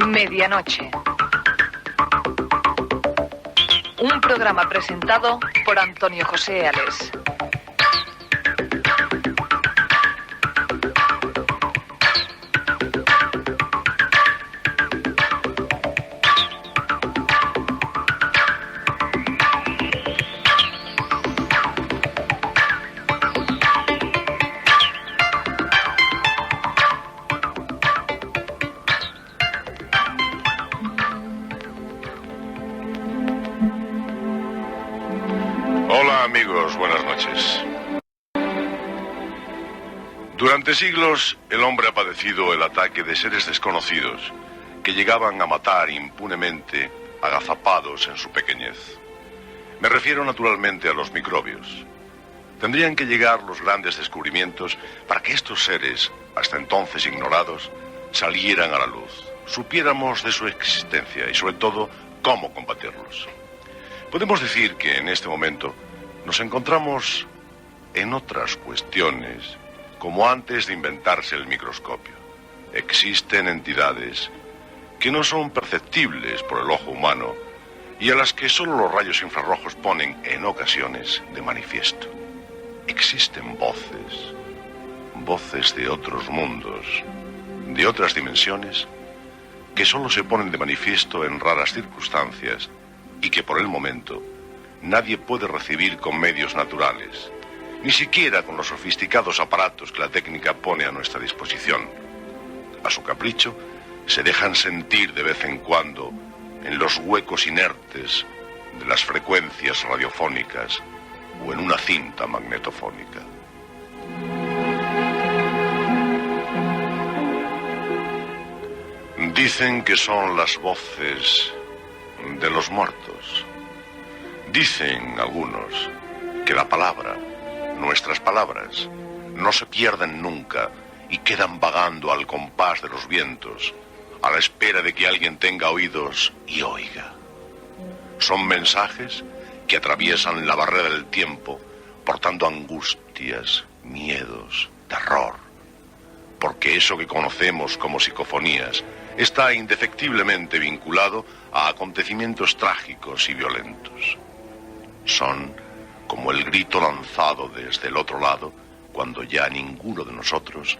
Medianoche. Un programa presentado por Antonio José Ales. Durante siglos, el hombre ha padecido el ataque de seres desconocidos que llegaban a matar impunemente, agazapados en su pequeñez. Me refiero naturalmente a los microbios. Tendrían que llegar los grandes descubrimientos para que estos seres, hasta entonces ignorados, salieran a la luz, supiéramos de su existencia y, sobre todo, cómo combatirlos. Podemos decir que en este momento nos encontramos en otras cuestiones, como antes de inventarse el microscopio. Existen entidades que no son perceptibles por el ojo humano y a las que solo los rayos infrarrojos ponen en ocasiones de manifiesto. Existen voces de otros mundos, de otras dimensiones, que solo se ponen de manifiesto en raras circunstancias y que por el momento nadie puede recibir con medios naturales, ni siquiera con los sofisticados aparatos que la técnica pone a nuestra disposición. A su capricho, se dejan sentir de vez en cuando en los huecos inertes de las frecuencias radiofónicas o en una cinta magnetofónica. Dicen que son las voces de los muertos. Dicen algunos que la palabra, nuestras palabras, no se pierden nunca y quedan vagando al compás de los vientos, a la espera de que alguien tenga oídos y oiga. Son mensajes que atraviesan la barrera del tiempo, portando angustias, miedos, terror, porque eso que conocemos como psicofonías está indefectiblemente vinculado a acontecimientos trágicos y violentos. Son como el grito lanzado desde el otro lado, cuando ya ninguno de nosotros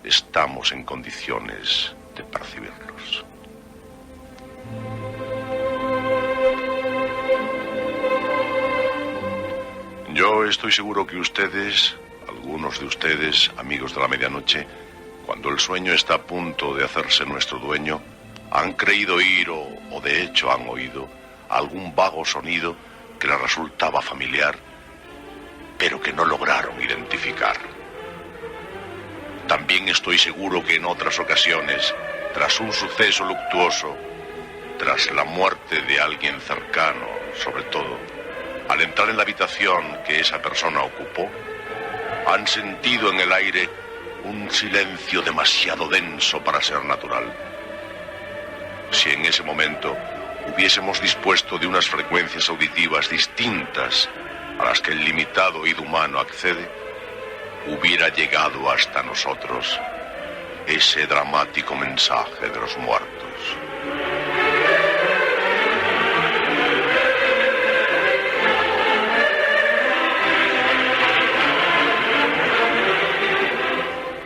estamos en condiciones de percibirlos. Yo estoy seguro que ustedes, algunos de ustedes, amigos de la medianoche, cuando el sueño está a punto de hacerse nuestro dueño, han creído oír o de hecho han oído algún vago sonido que les resultaba familiar, pero que no lograron identificar. También estoy seguro que en otras ocasiones, tras un suceso luctuoso, tras la muerte de alguien cercano, sobre todo, al entrar en la habitación que esa persona ocupó, han sentido en el aire un silencio demasiado denso para ser natural. Si en ese momento hubiésemos dispuesto de unas frecuencias auditivas distintas a las que el limitado oído humano accede, hubiera llegado hasta nosotros ese dramático mensaje de los muertos.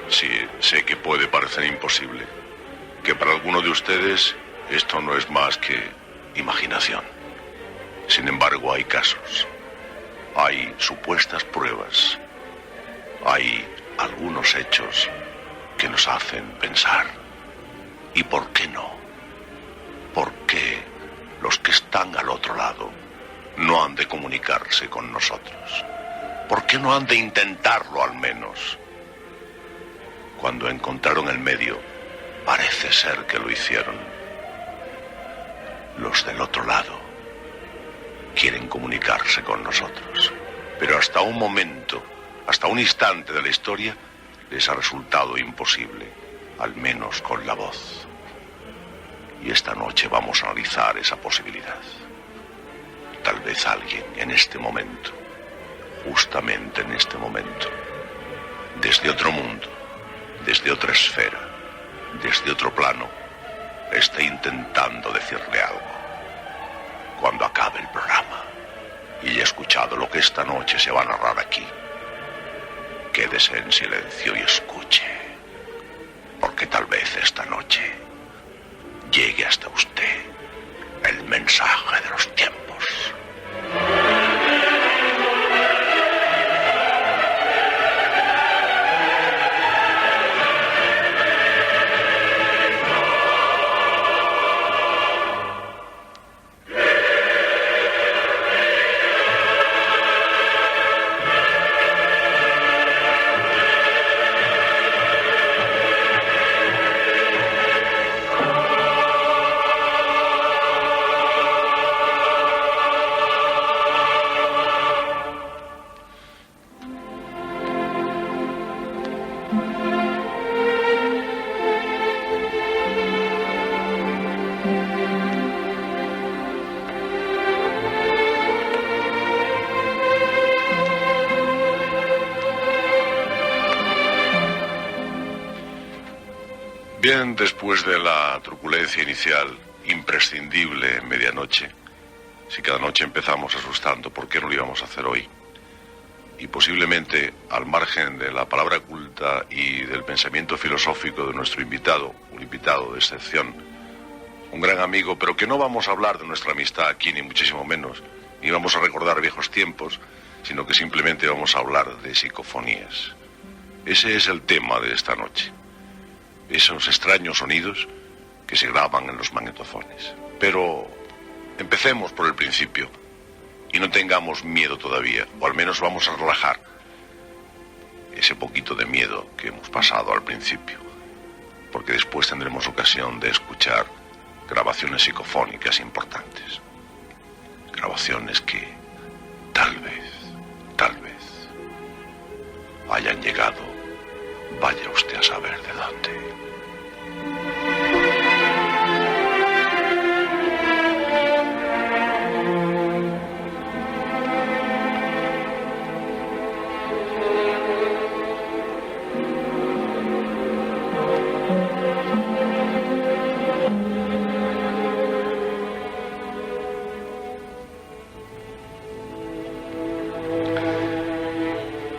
Sí, sé que puede parecer imposible, que para alguno de ustedes esto no es más que imaginación. Sin embargo, hay casos. Hay supuestas pruebas, hay algunos hechos que nos hacen pensar. ¿Y por qué no? ¿Por qué los que están al otro lado no han de comunicarse con nosotros? ¿Por qué no han de intentarlo al menos? Cuando encontraron el medio, parece ser que lo hicieron. Los del otro lado quieren comunicarse con nosotros, pero hasta un momento, hasta un instante de la historia, les ha resultado imposible, al menos con la voz. Y esta noche vamos a analizar esa posibilidad. Tal vez alguien en este momento, justamente en este momento, desde otro mundo, desde otra esfera, desde otro plano, esté intentando decirle algo. Cuando acabe el programa y haya escuchado lo que esta noche se va a narrar aquí, quédese en silencio y escuche, porque tal vez esta noche llegue hasta usted el mensaje de los tiempos. Bien, después de la truculencia inicial, imprescindible en medianoche, si cada noche empezamos asustando, ¿por qué no lo íbamos a hacer hoy? Y posiblemente, al margen de la palabra culta y del pensamiento filosófico de nuestro invitado, un invitado de excepción, un gran amigo, pero que no vamos a hablar de nuestra amistad aquí, ni muchísimo menos, ni vamos a recordar viejos tiempos, sino que simplemente vamos a hablar de psicofonías. Ese es el tema de esta noche. Esos extraños sonidos que se graban en los magnetofones. Pero empecemos por el principio y no tengamos miedo todavía, o al menos vamos a relajar ese poquito de miedo que hemos pasado al principio, porque después tendremos ocasión de escuchar grabaciones psicofónicas importantes, grabaciones que tal vez hayan llegado, vaya usted a saber de dónde.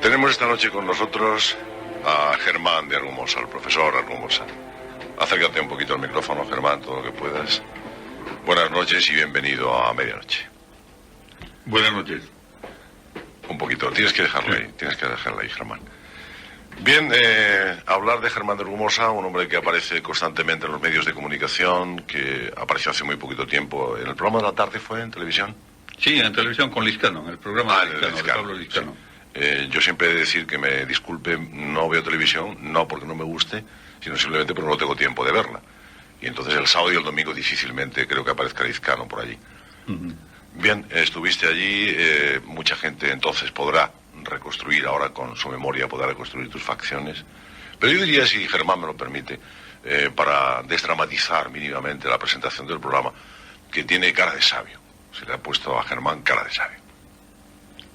Tenemos esta noche con nosotros a Germán de Argumosa, el profesor Argumosa. Acércate un poquito al micrófono, Germán, todo lo que puedas. Buenas noches y bienvenido a Medianoche. Buenas noches. Un poquito, tienes que dejarlo ahí, Germán. Bien, hablar de Germán de Argumosa, un hombre que aparece constantemente en los medios de comunicación, que apareció hace muy poquito tiempo en el programa de la tarde, ¿fue en televisión? Sí, en televisión con Liscano, en el programa de Liscano, de Pablo Liscano. Sí. Yo siempre he de decir que me disculpe, no veo televisión, no porque no me guste, sino simplemente porque no tengo tiempo de verla. Y entonces el sábado y el domingo difícilmente creo que aparezca Liscano por allí. Uh-huh. Bien, estuviste allí, mucha gente entonces podrá reconstruir ahora con su memoria, podrá reconstruir tus facciones. Pero yo diría, si Germán me lo permite, para desdramatizar mínimamente la presentación del programa, que tiene cara de sabio. Se le ha puesto a Germán cara de sabio.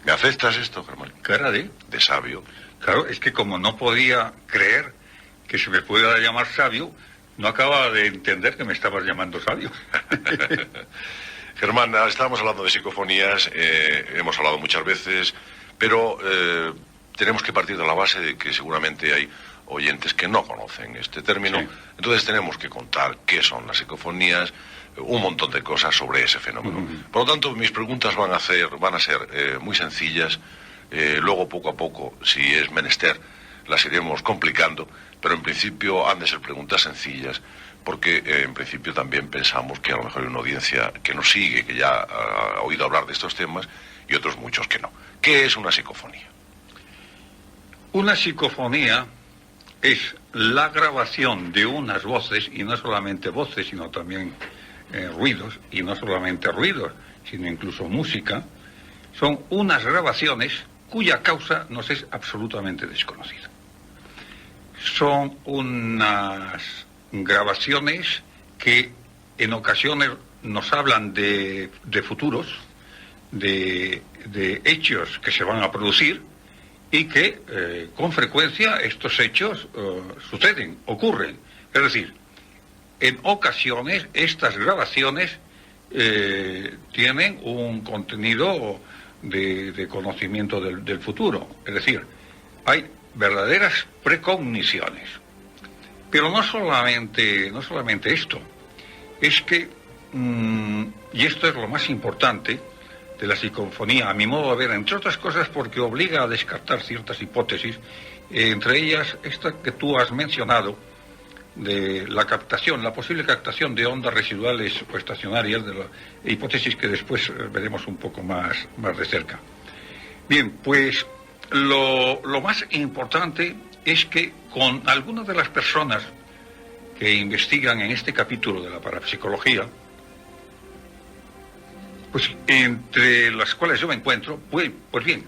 ¿Me aceptas esto, Germán? ¿Cara de? De sabio. Claro, es que como no podía creer que se me pueda llamar sabio, no acababa de entender que me estabas llamando sabio. Germán, estábamos hablando de psicofonías, hemos hablado muchas veces, pero tenemos que partir de la base de que seguramente hay oyentes que no conocen este término. Sí. Entonces tenemos que contar qué son las psicofonías, un montón de cosas sobre ese fenómeno. Uh-huh. Por lo tanto, mis preguntas van a ser muy sencillas. Luego, poco a poco, si es menester, las iremos complicando, pero en principio han de ser preguntas sencillas, porque en principio también pensamos que a lo mejor hay una audiencia que nos sigue, que ya ha oído hablar de estos temas, y otros muchos que no. ¿Qué es una psicofonía? Una psicofonía es la grabación de unas voces, y no solamente voces, sino también ruidos, y no solamente ruidos, sino incluso música. Son unas grabaciones cuya causa nos es absolutamente desconocida. Son unas grabaciones que en ocasiones nos hablan de futuros, de hechos que se van a producir y que con frecuencia estos hechos suceden, ocurren. Es decir, en ocasiones estas grabaciones tienen un contenido de conocimiento del futuro. Es decir, hay verdaderas precogniciones. Pero no solamente esto, es que, y esto es lo más importante de la psicofonía, a mi modo de ver, entre otras cosas porque obliga a descartar ciertas hipótesis, entre ellas esta que tú has mencionado, de la captación, la posible captación de ondas residuales o estacionarias, de la hipótesis que después veremos un poco más de cerca. Bien, pues lo más importante es que con algunas de las personas que investigan en este capítulo de la parapsicología, pues entre las cuales yo me encuentro, pues bien,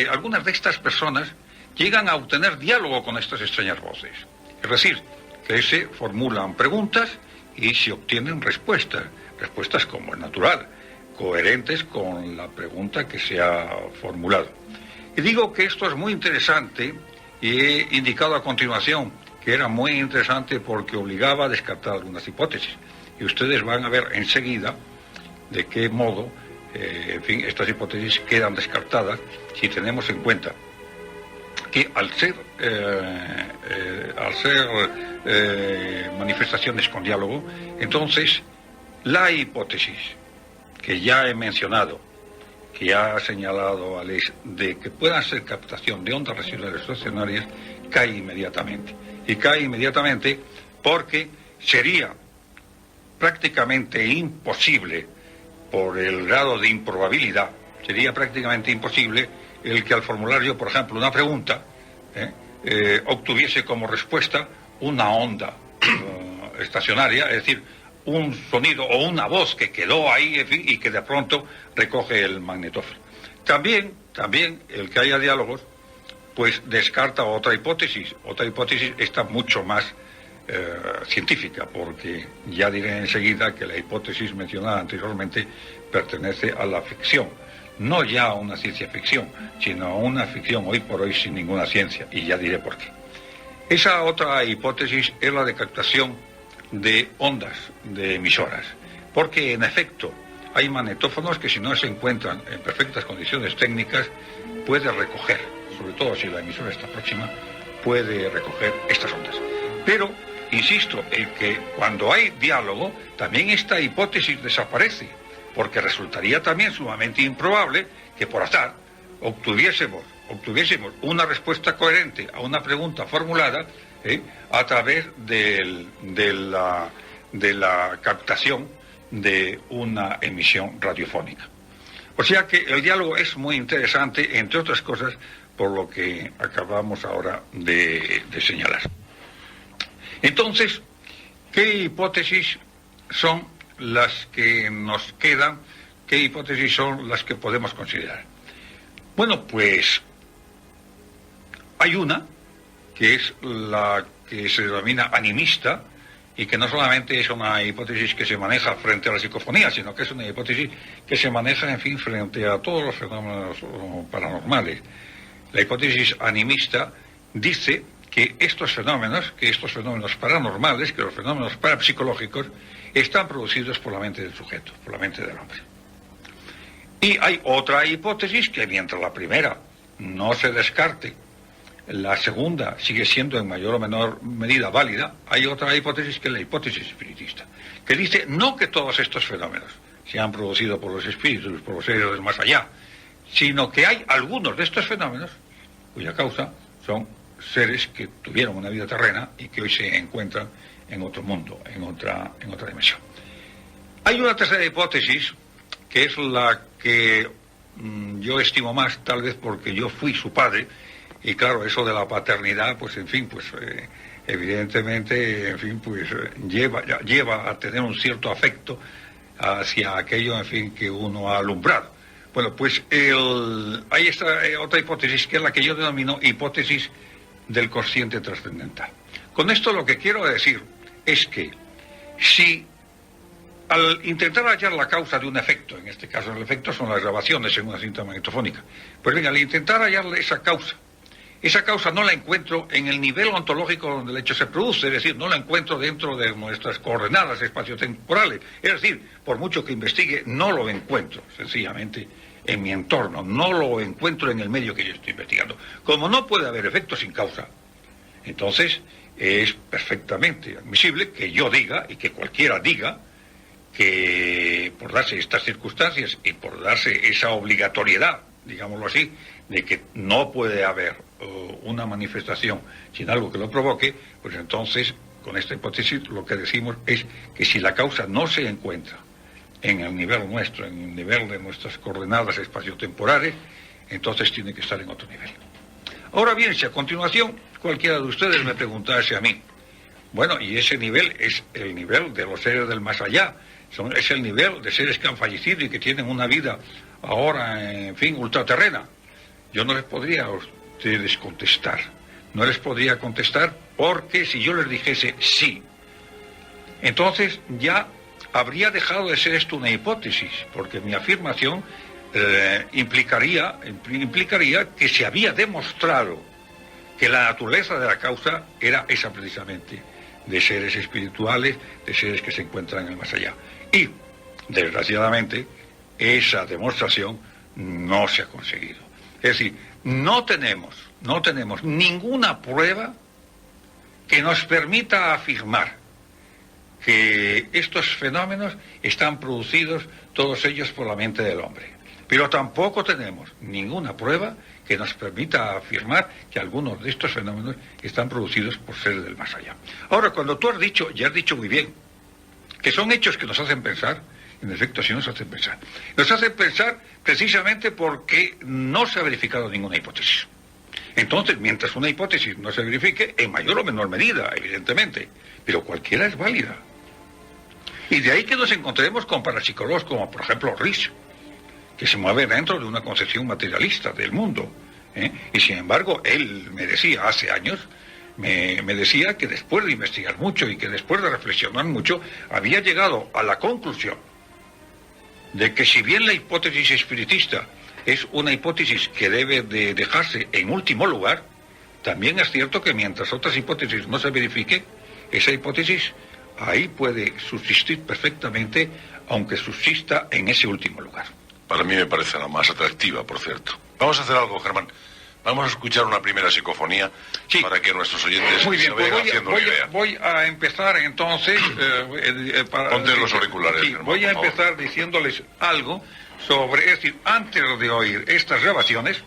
algunas de estas personas llegan a obtener diálogo con estas extrañas voces. Es decir, que se formulan preguntas y se obtienen respuestas como es natural, coherentes con la pregunta que se ha formulado. Y digo que esto es muy interesante y he indicado a continuación que era muy interesante porque obligaba a descartar algunas hipótesis. Y ustedes van a ver enseguida de qué modo, en fin, estas hipótesis quedan descartadas si tenemos en cuenta que al ser manifestaciones con diálogo, entonces la hipótesis que ya he mencionado, que ha señalado Alex, de que puedan ser captación de ondas residuales estacionarias, cae inmediatamente. Y cae inmediatamente porque sería prácticamente imposible, por el grado de improbabilidad, sería prácticamente imposible el que al formular yo, por ejemplo, una pregunta, obtuviese como respuesta una onda estacionaria, es decir, un sonido o una voz que quedó ahí, en fin, y que de pronto recoge el magnetófono. También el que haya diálogos, pues descarta otra hipótesis está mucho más científica, porque ya diré enseguida que la hipótesis mencionada anteriormente pertenece a la ficción, no ya a una ciencia ficción, sino a una ficción hoy por hoy sin ninguna ciencia, y ya diré por qué. Esa otra hipótesis es la de captación de ondas, de emisoras, porque en efecto hay magnetófonos que si no se encuentran en perfectas condiciones técnicas puede recoger, sobre todo si la emisora está próxima, puede recoger estas ondas. Pero insisto en que cuando hay diálogo también esta hipótesis desaparece, porque resultaría también sumamente improbable que por azar obtuviésemos una respuesta coherente a una pregunta formulada a través de la captación de una emisión radiofónica. O sea que el diálogo es muy interesante, entre otras cosas, por lo que acabamos ahora de señalar. Entonces, ¿qué hipótesis son las que nos quedan? ¿Qué hipótesis son las que podemos considerar? Bueno, pues hay una que es la que se denomina animista y que no solamente es una hipótesis que se maneja frente a la psicofonía, sino que es una hipótesis que se maneja, en fin, frente a todos los fenómenos paranormales. La hipótesis animista dice que estos fenómenos paranormales, que los fenómenos parapsicológicos, están producidos por la mente del sujeto, por la mente del hombre. Y hay otra hipótesis que mientras la primera no se descarte, la segunda sigue siendo en mayor o menor medida válida. Hay otra hipótesis que es la hipótesis espiritista, que dice no que todos estos fenómenos se han producido por los espíritus, por los seres del más allá, sino que hay algunos de estos fenómenos cuya causa son seres que tuvieron una vida terrena y que hoy se encuentran en otro mundo, en otra dimensión. Hay una tercera hipótesis que es la que yo estimo más, tal vez porque yo fui su padre, y claro, eso de la paternidad, pues en fin, pues evidentemente, en fin, pues lleva a tener un cierto afecto hacia aquello, en fin, que uno ha alumbrado. Bueno, pues hay esta otra hipótesis que es la que yo denomino hipótesis del consciente trascendental. Con esto lo que quiero decir es que si al intentar hallar la causa de un efecto, en este caso el efecto son las grabaciones en una cinta magnetofónica, pues bien, al intentar hallarle esa causa no la encuentro en el nivel ontológico donde el hecho se produce, es decir, no la encuentro dentro de nuestras coordenadas espaciotemporales, es decir, por mucho que investigue, no lo encuentro, sencillamente, en mi entorno, no lo encuentro en el medio que yo estoy investigando. Como no puede haber efecto sin causa, entonces es perfectamente admisible que yo diga, y que cualquiera diga, que por darse estas circunstancias y por darse esa obligatoriedad, digámoslo así, de que no puede haber una manifestación sin algo que lo provoque, pues entonces, con esta hipótesis, lo que decimos es que si la causa no se encuentra en el nivel nuestro, en el nivel de nuestras coordenadas espaciotemporales, entonces tiene que estar en otro nivel. Ahora bien, si a continuación cualquiera de ustedes me preguntase a mí, bueno, y ese nivel es el nivel de los seres del más allá, es el nivel de seres que han fallecido y que tienen una vida ahora, en fin, ultraterrena. Yo no les podría a ustedes contestar. No les podría contestar porque si yo les dijese sí, entonces ya habría dejado de ser esto una hipótesis, porque mi afirmación implicaría que se había demostrado que la naturaleza de la causa era esa precisamente, de seres espirituales, de seres que se encuentran en el más allá. Y, desgraciadamente, esa demostración no se ha conseguido. Es decir, no tenemos ninguna prueba que nos permita afirmar que estos fenómenos están producidos todos ellos por la mente del hombre. Pero tampoco tenemos ninguna prueba que nos permita afirmar que algunos de estos fenómenos están producidos por seres del más allá. Ahora, cuando tú has dicho, ya has dicho muy bien, que son hechos que nos hacen pensar, en efecto sí nos hacen pensar. Nos hacen pensar precisamente porque no se ha verificado ninguna hipótesis. Entonces, mientras una hipótesis no se verifique, en mayor o menor medida, evidentemente, pero cualquiera es válida. Y de ahí que nos encontremos con parapsicólogos como, por ejemplo, Ries, que se mueve dentro de una concepción materialista del mundo. Y sin embargo, él me decía hace años, me decía que después de investigar mucho y que después de reflexionar mucho, había llegado a la conclusión de que si bien la hipótesis espiritista es una hipótesis que debe de dejarse en último lugar, también es cierto que mientras otras hipótesis no se verifiquen, esa hipótesis ahí puede subsistir perfectamente, aunque subsista en ese último lugar. Para mí me parece la más atractiva, por cierto. Vamos a hacer algo, Germán. Vamos a escuchar una primera psicofonía, sí, para que nuestros oyentes muy bien, se vayan haciendo una idea. Voy a empezar entonces... Ponte los auriculares, sí, Germán, voy a empezar diciéndoles algo sobre... Es decir, antes de oír estas grabaciones,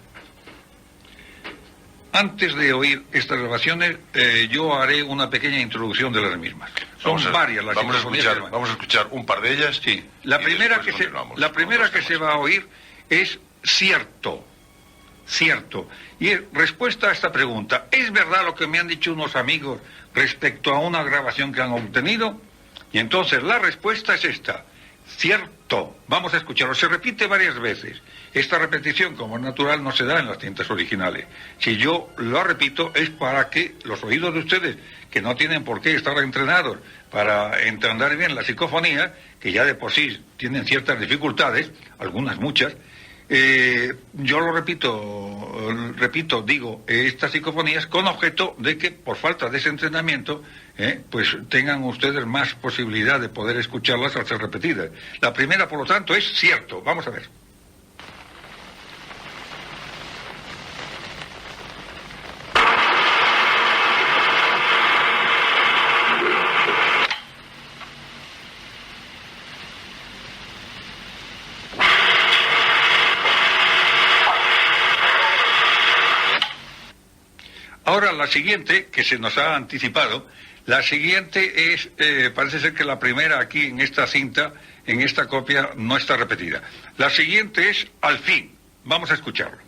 yo haré una pequeña introducción de las mismas. Son varias las psicofonías. Vamos a escuchar un par de ellas. Sí. La primera que se va a oír es cierto. Y respuesta a esta pregunta: ¿es verdad lo que me han dicho unos amigos respecto a una grabación que han obtenido? Y entonces la respuesta es esta: cierto. Vamos a escucharlo. Se repite varias veces. Esta repetición, como es natural, no se da en las cintas originales. Si yo lo repito, es para que los oídos de ustedes, que no tienen por qué estar entrenados para entender bien la psicofonía, que ya de por sí tienen ciertas dificultades, algunas muchas, yo lo repito, digo, estas psicofonías con objeto de que por falta de ese entrenamiento, pues tengan ustedes más posibilidad de poder escucharlas al ser repetidas. La primera, por lo tanto, es cierto. Vamos a ver. Ahora la siguiente, que se nos ha anticipado, la siguiente es, parece ser que la primera aquí en esta cinta, en esta copia, no está repetida. La siguiente es al fin. Vamos a escucharlo.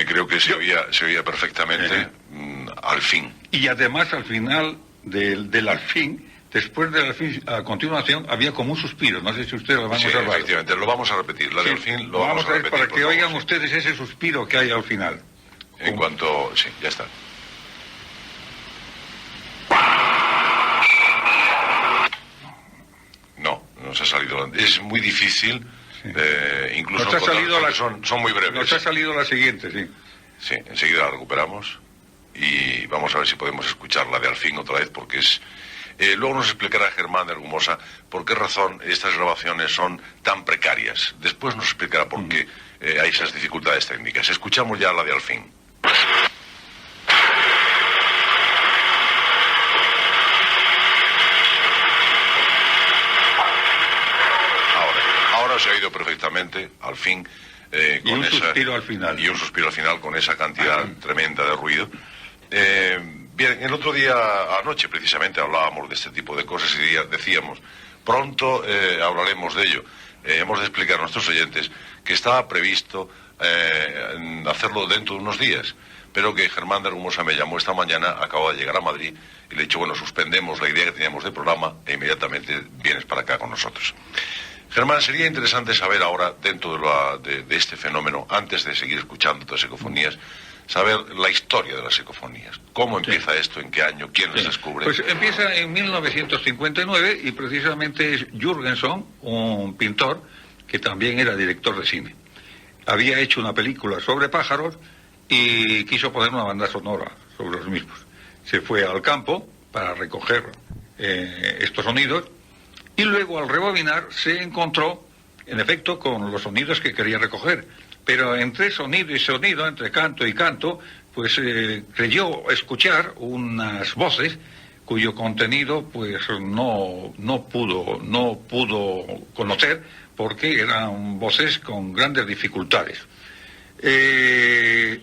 Creo que se oía perfectamente, al fin. Y además al final del alfín. Después del alfín, a continuación, había como un suspiro. No sé si ustedes lo van a observar. Efectivamente, lo vamos a repetir. La del alfín lo vamos a repetir. Para que oigan ustedes ese suspiro que hay al final. En cuanto... Sí, ya está. No se ha salido. Es muy difícil, sí. Incluso nos ha salido son muy breves. Nos ha salido la siguiente, sí. Sí, enseguida la recuperamos y vamos a ver si podemos escuchar la de Alfín otra vez, porque es... luego nos explicará Germán de Argumosa por qué razón estas grabaciones son tan precarias. Después nos explicará por qué hay esas dificultades técnicas. Escuchamos ya la de Alfín. Ahora se ha ido perfectamente, al fin. Y un suspiro al final. Y un suspiro al final con esa cantidad tremenda de ruido. Bien, el otro día, anoche precisamente, hablábamos de este tipo de cosas y decíamos, pronto hablaremos de ello. Hemos de explicar a nuestros oyentes que estaba previsto hacerlo dentro de unos días, pero que Germán de Argumosa me llamó esta mañana, acabo de llegar a Madrid, y le he dicho, bueno, suspendemos la idea que teníamos de programa e inmediatamente vienes para acá con nosotros. Germán, sería interesante saber ahora, dentro de este fenómeno, antes de seguir escuchando otras psicofonías, saber la historia de las psicofonías. ¿Cómo empieza esto? ¿En qué año? ¿Quién las descubre? Pues empieza en 1959 y precisamente es Jürgenson, un pintor que también era director de cine. Había hecho una película sobre pájaros y quiso poner una banda sonora sobre los mismos. Se fue al campo para recoger estos sonidos y luego al rebobinar se encontró, en efecto, con los sonidos que quería recoger. Pero entre sonido y sonido, entre canto y canto, pues creyó escuchar unas voces cuyo contenido pues no pudo conocer porque eran voces con grandes dificultades. Él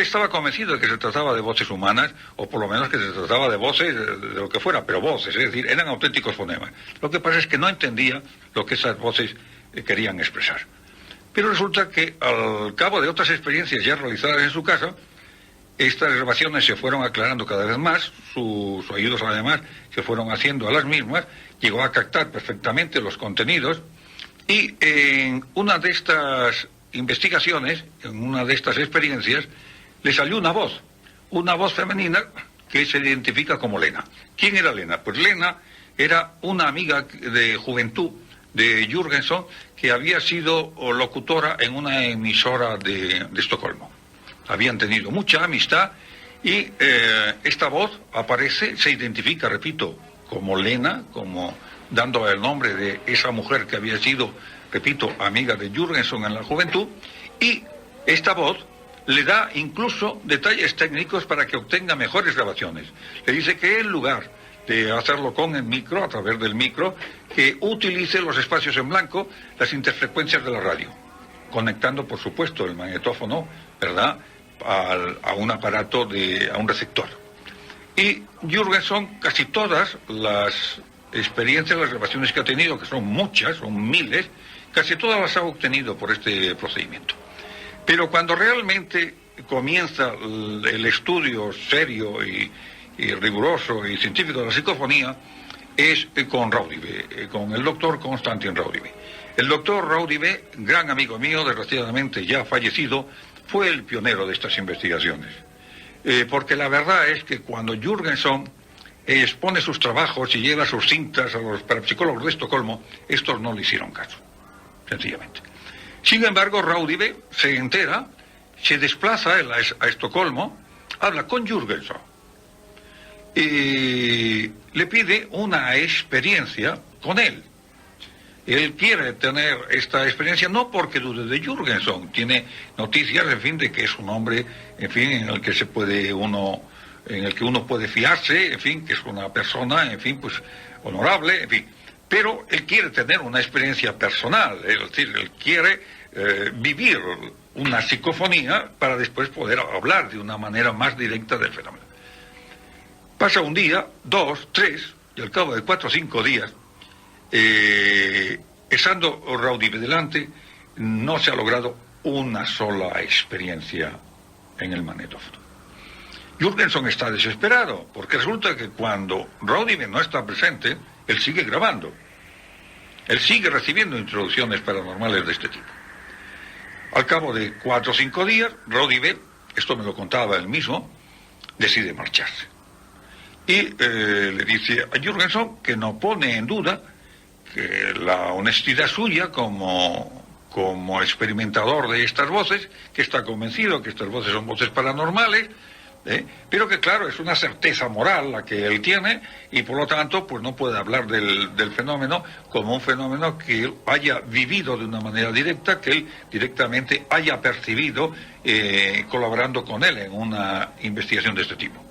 estaba convencido de que se trataba de voces humanas, o por lo menos que se trataba de voces de lo que fuera, pero voces, es decir, eran auténticos fonemas. Lo que pasa es que no entendía lo que esas voces querían expresar. Pero resulta que al cabo de otras experiencias ya realizadas en su casa, estas grabaciones se fueron aclarando cada vez más, sus oídos además se fueron haciendo a las mismas, llegó a captar perfectamente los contenidos, y en una de estas investigaciones, en una de estas experiencias, le salió una voz femenina que se identifica como Lena. ¿Quién era Lena? Pues Lena era una amiga de juventud de Jürgenson que había sido locutora en una emisora de Estocolmo. Habían tenido mucha amistad y esta voz aparece, se identifica, repito, como Lena, como dando el nombre de esa mujer que había sido, repito, amiga de Jürgenson en la juventud, y esta voz le da incluso detalles técnicos para que obtenga mejores grabaciones. Le dice que en lugar de hacerlo con el micro, a través del micro, que utilice los espacios en blanco, las interfrecuencias de la radio, conectando, por supuesto, el magnetófono, ¿verdad?, a un aparato, a un receptor. Y Jürgenson, casi todas las experiencias, las grabaciones que ha tenido, que son muchas, son miles, casi todas las ha obtenido por este procedimiento. Pero cuando realmente comienza el estudio serio y riguroso y científico de la psicofonía, es con Raudive, con el doctor Konstantin Raudive. El doctor Raudive, gran amigo mío, desgraciadamente ya fallecido, fue el pionero de estas investigaciones. Porque la verdad es que cuando Jürgenson expone sus trabajos y lleva sus cintas a los parapsicólogos de Estocolmo, estos no le hicieron caso, sencillamente. Sin embargo, Raudive se entera, se desplaza a Estocolmo, habla con Jürgenson y le pide una experiencia con él. Él quiere tener esta experiencia no porque dude de Jürgenson, tiene noticias, en fin, de que es un hombre, en fin, en el que uno puede fiarse, en fin, que es una persona, en fin, pues honorable, en fin. Pero él quiere tener una experiencia personal, es decir, él quiere vivir una psicofonía para después poder hablar de una manera más directa del fenómeno. Pasa un día, 2, 3, y al cabo de 4 o 5 días, estando Raudive delante, no se ha logrado una sola experiencia en el magnetófono. Jürgenson está desesperado, porque resulta que cuando Raudive no está presente, él sigue grabando. Él sigue recibiendo introducciones paranormales de este tipo. Al cabo de 4 o 5 días, Raudive, esto me lo contaba él mismo, decide marcharse. Y le dice a Jürgenson que no pone en duda que la honestidad suya como experimentador de estas voces, que está convencido que estas voces son voces paranormales, pero que claro, es una certeza moral la que él tiene y por lo tanto pues no puede hablar del fenómeno como un fenómeno que él haya vivido de una manera directa, que él directamente haya percibido colaborando con él en una investigación de este tipo.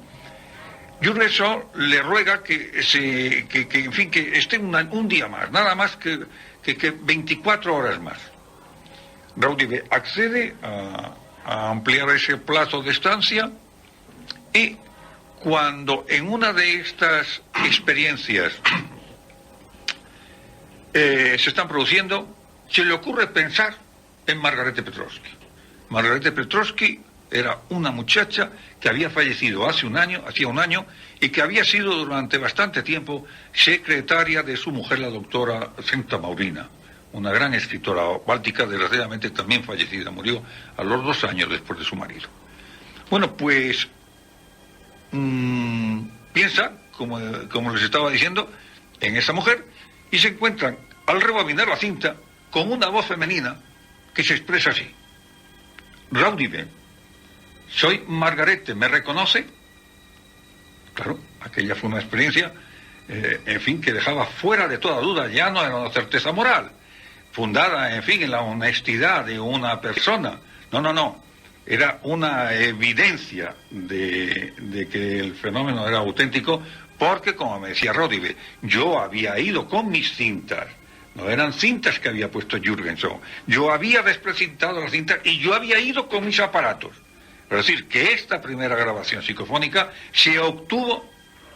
Jürgenson le ruega que esté un día más, nada más que 24 horas más. Raudive accede a ampliar ese plazo de estancia y cuando en una de estas experiencias se están produciendo, se le ocurre pensar en Margarete Petrovsky. Margarete Petrovsky era una muchacha que había fallecido hacía un año, y que había sido durante bastante tiempo secretaria de su mujer, la doctora Senta Maurina, una gran escritora báltica, desgraciadamente también fallecida, murió a los 2 años después de su marido. Bueno, pues piensa, como les estaba diciendo, en esa mujer, y se encuentran, al rebobinar la cinta, con una voz femenina que se expresa así: Raudive, soy Margarete, ¿me reconoce? Claro, aquella fue una experiencia, que dejaba fuera de toda duda, ya no era una certeza moral, fundada, en la honestidad de una persona. No, era una evidencia de que el fenómeno era auténtico, porque, como me decía Raudive, yo había ido con mis cintas. No eran cintas que había puesto Jürgenson. Yo había desprecintado las cintas y yo había ido con mis aparatos. Es decir, que esta primera grabación psicofónica se obtuvo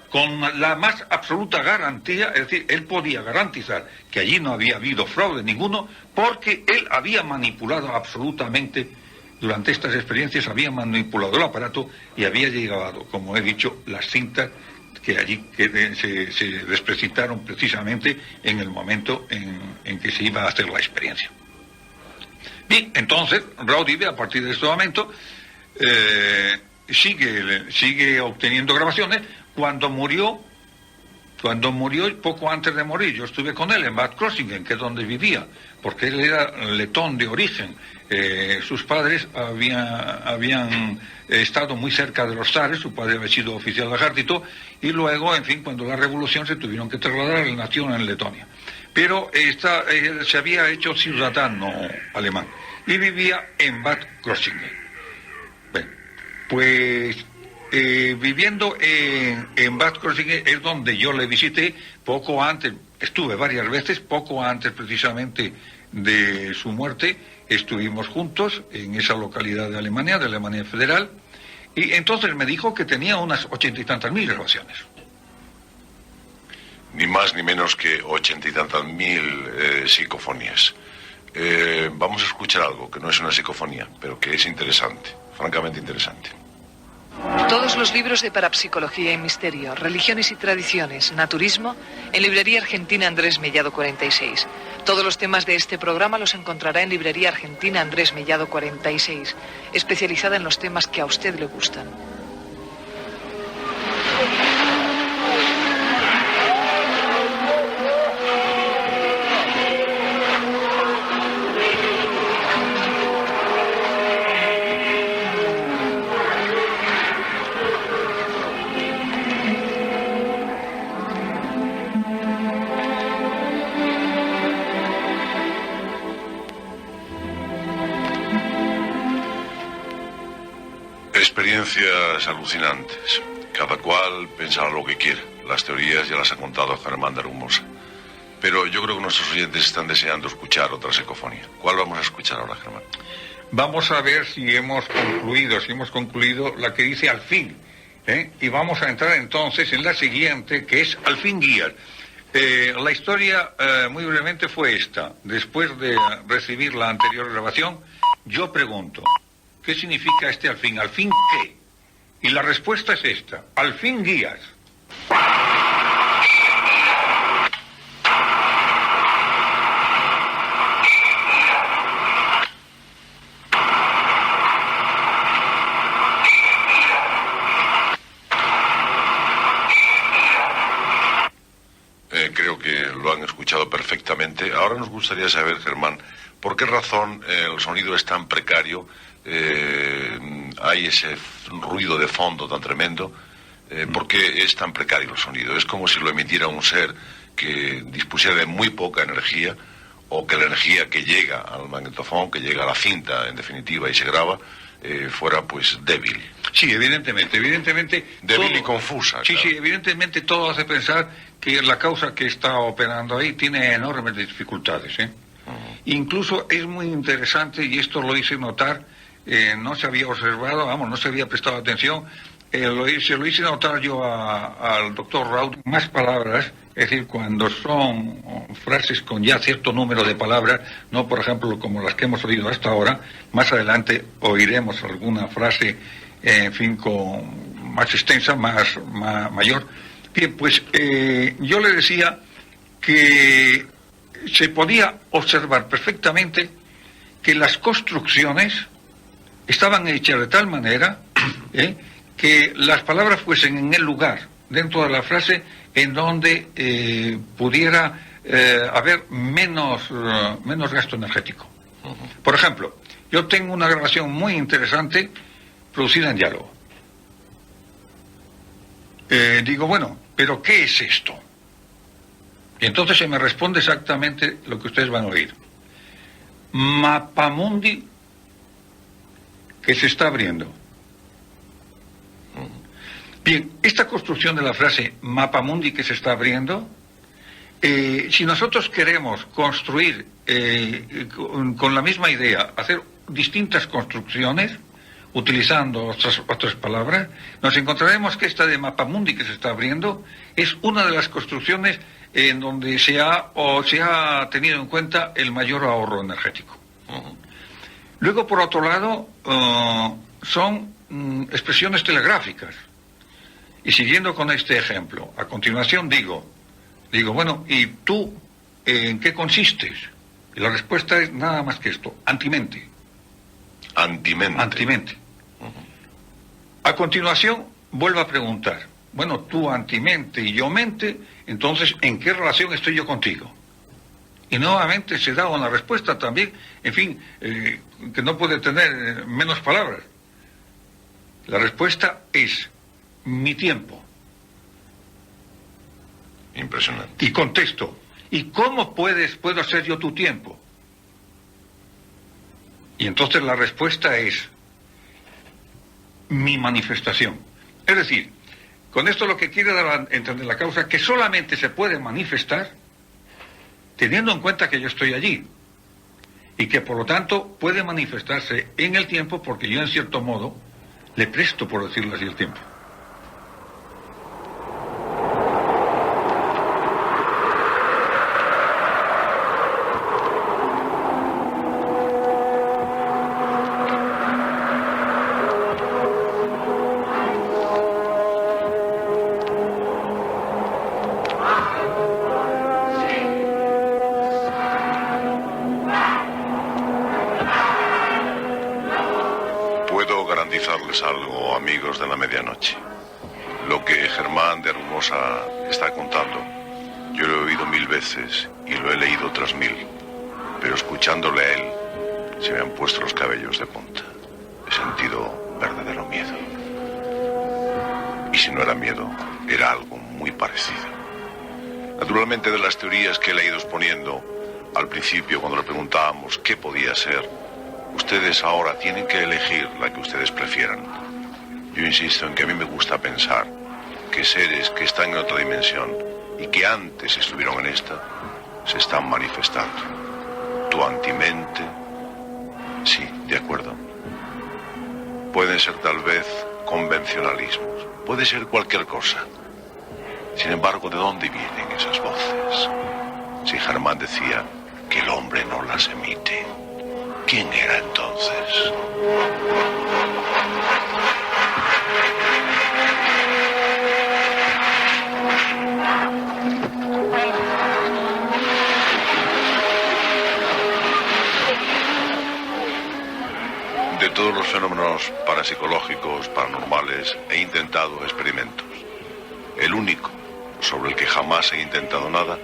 con la más absoluta garantía, es decir, él podía garantizar que allí no había habido fraude ninguno, porque él había manipulado absolutamente, durante estas experiencias, había manipulado el aparato y había llegado, como he dicho, las cintas que allí se desprecitaron precisamente en el momento en que se iba a hacer la experiencia. Bien, entonces, Raudive, a partir de este momento, sigue obteniendo grabaciones. Cuando murió, poco antes de morir, yo estuve con él en Bad Krozingen, que es donde vivía, porque él era letón de origen. Sus padres habían estado muy cerca de los zares, su padre había sido oficial de ejército, y luego, cuando la revolución se tuvieron que trasladar, él nació en Letonia. Pero se había hecho ciudadano alemán, y vivía en Bad Krozingen. Pues viviendo en Bad Krozingen es donde yo le visité poco antes, estuve varias veces, poco antes precisamente de su muerte, estuvimos juntos en esa localidad de Alemania Federal, y entonces me dijo que tenía unas 80 y tantas mil grabaciones. Ni más ni menos que 80 y tantas mil psicofonías. Vamos a escuchar algo que no es una psicofonía, pero que es interesante, francamente interesante. Todos los libros de parapsicología y misterio, religiones y tradiciones, naturismo, en Librería Argentina Andrés Mellado 46. Todos los temas de este programa los encontrará en Librería Argentina Andrés Mellado 46, especializada en los temas que a usted le gustan. Experiencias alucinantes. Cada cual pensará lo que quiera. Las teorías ya las ha contado Germán de Argumosa. Pero yo creo que nuestros oyentes están deseando escuchar otra psicofonía. ¿Cuál vamos a escuchar ahora, Germán? Vamos a ver si hemos concluido la que dice al fin. Y vamos a entrar entonces en la siguiente, que es al fin guías. La historia, muy brevemente, fue esta. Después de recibir la anterior grabación, yo pregunto: ¿qué significa este al fin? ¿Al fin qué? Y la respuesta es esta: al fin guías. Creo que lo han escuchado perfectamente. Ahora nos gustaría saber, Germán, por qué razón el sonido es tan precario, hay ese ruido de fondo tan tremendo, ¿por qué es tan precario el sonido? Es como si lo emitiera un ser que dispusiera de muy poca energía, o que la energía que llega al magnetofón, que llega a la cinta, en definitiva, y se graba, fuera pues débil. Sí, evidentemente. Débil todo, y confusa. Sí, claro. sí, evidentemente todo hace pensar que la causa que está operando ahí tiene enormes dificultades, ¿eh? Incluso es muy interesante, y esto lo hice notar, no se había observado, no se había prestado atención, se lo hice notar yo al doctor Raut, más palabras, es decir, cuando son frases con ya cierto número de palabras, no por ejemplo como las que hemos oído hasta ahora, más adelante oiremos alguna frase, en fin, con más extensa, mayor. Bien, pues yo le decía que se podía observar perfectamente que las construcciones estaban hechas de tal manera que las palabras fuesen en el lugar, dentro de la frase, en donde pudiera haber menos gasto energético. Por ejemplo, yo tengo una grabación muy interesante producida en diálogo. Digo, bueno, ¿pero qué es esto? Y entonces se me responde exactamente lo que ustedes van a oír. Mapamundi que se está abriendo. Bien, esta construcción de la frase Mapamundi que se está abriendo, si nosotros queremos construir con la misma idea, hacer distintas construcciones, utilizando otras palabras, nos encontraremos que esta de Mapamundi que se está abriendo es una de las construcciones en donde se ha tenido en cuenta el mayor ahorro energético. Luego, por otro lado, son expresiones telegráficas. Y siguiendo con este ejemplo, a continuación digo, bueno, ¿y tú en qué consistes? Y la respuesta es nada más que esto: antimente. Antimente. A continuación, vuelvo a preguntar, bueno, tú antimente y yo mente, entonces, ¿en qué relación estoy yo contigo? Y nuevamente se da una respuesta también, en fin, que no puede tener menos palabras. La respuesta es mi tiempo. Impresionante. Y contesto, ¿y cómo puedo ser yo tu tiempo? Y entonces la respuesta es mi manifestación. Es decir, con esto lo que quiere dar a entender la causa, que solamente se puede manifestar teniendo en cuenta que yo estoy allí, y que por lo tanto puede manifestarse en el tiempo, porque yo en cierto modo le presto, por decirlo así, el tiempo. Algo, amigos de la medianoche. Lo que Germán de Hermosa está contando, yo lo he oído 1000 veces y lo he leído otras 1000, pero escuchándole a él se me han puesto los cabellos de punta. He sentido verdadero miedo. Y si no era miedo, era algo muy parecido. Naturalmente, de las teorías que él ha ido exponiendo, al principio cuando le preguntábamos qué podía ser, ustedes ahora tienen que elegir la que ustedes prefieran. Yo insisto en que a mí me gusta pensar que seres que están en otra dimensión y que antes estuvieron en esta, se están manifestando. Tu antimente, sí, de acuerdo. Pueden ser tal vez convencionalismos, puede ser cualquier cosa. Sin embargo, ¿de dónde vienen esas voces? Si Germán decía que el hombre no las emite, ¿quién era entonces? fenómenos parapsicológicos, paranormales, he intentado experimentos. El único sobre el que jamás he intentado nada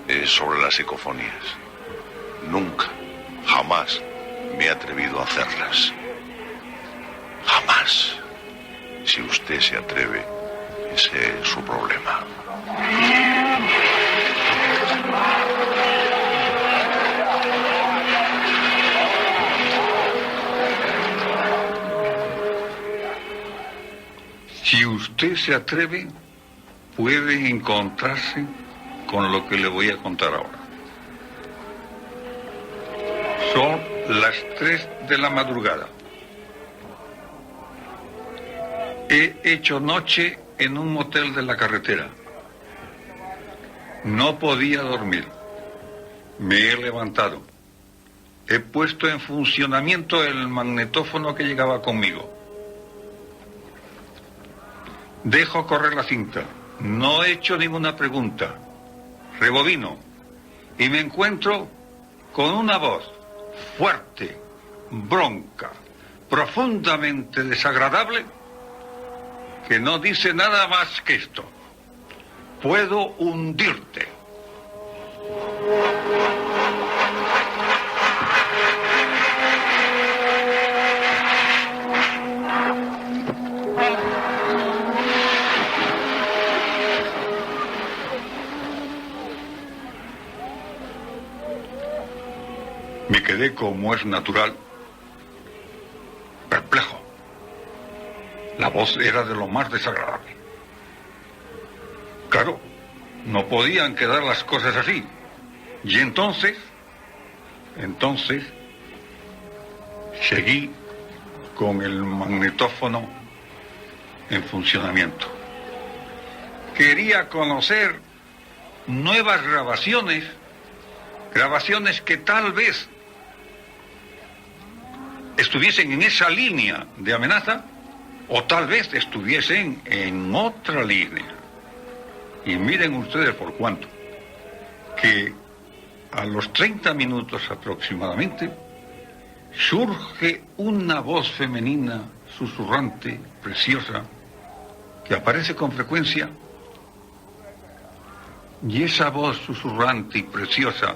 es sobre las psicofonías. Nunca, jamás me he atrevido a hacerlas. Jamás. Si usted se atreve, ese es su problema. Si usted se atreve, puede encontrarse con lo que le voy a contar ahora. Son las 3 de la madrugada. He hecho noche en un motel de la carretera. No podía dormir. Me he levantado. He puesto en funcionamiento el magnetófono que llegaba conmigo. Dejo correr la cinta. No he hecho ninguna pregunta. Rebobino. Y me encuentro con una voz fuerte, bronca, profundamente desagradable, que no dice nada más que esto: puedo hundirte. Me quedé, como es natural, perplejo. La voz era de lo más desagradable. Claro, no podían quedar las cosas así. Y entonces, seguí con el magnetófono en funcionamiento. Quería conocer nuevas grabaciones que tal vez estuviesen en esa línea de amenaza, o tal vez estuviesen en otra línea. Y miren ustedes por cuánto, que a los 30 minutos aproximadamente surge una voz femenina susurrante, preciosa, que aparece con frecuencia, y esa voz susurrante y preciosa,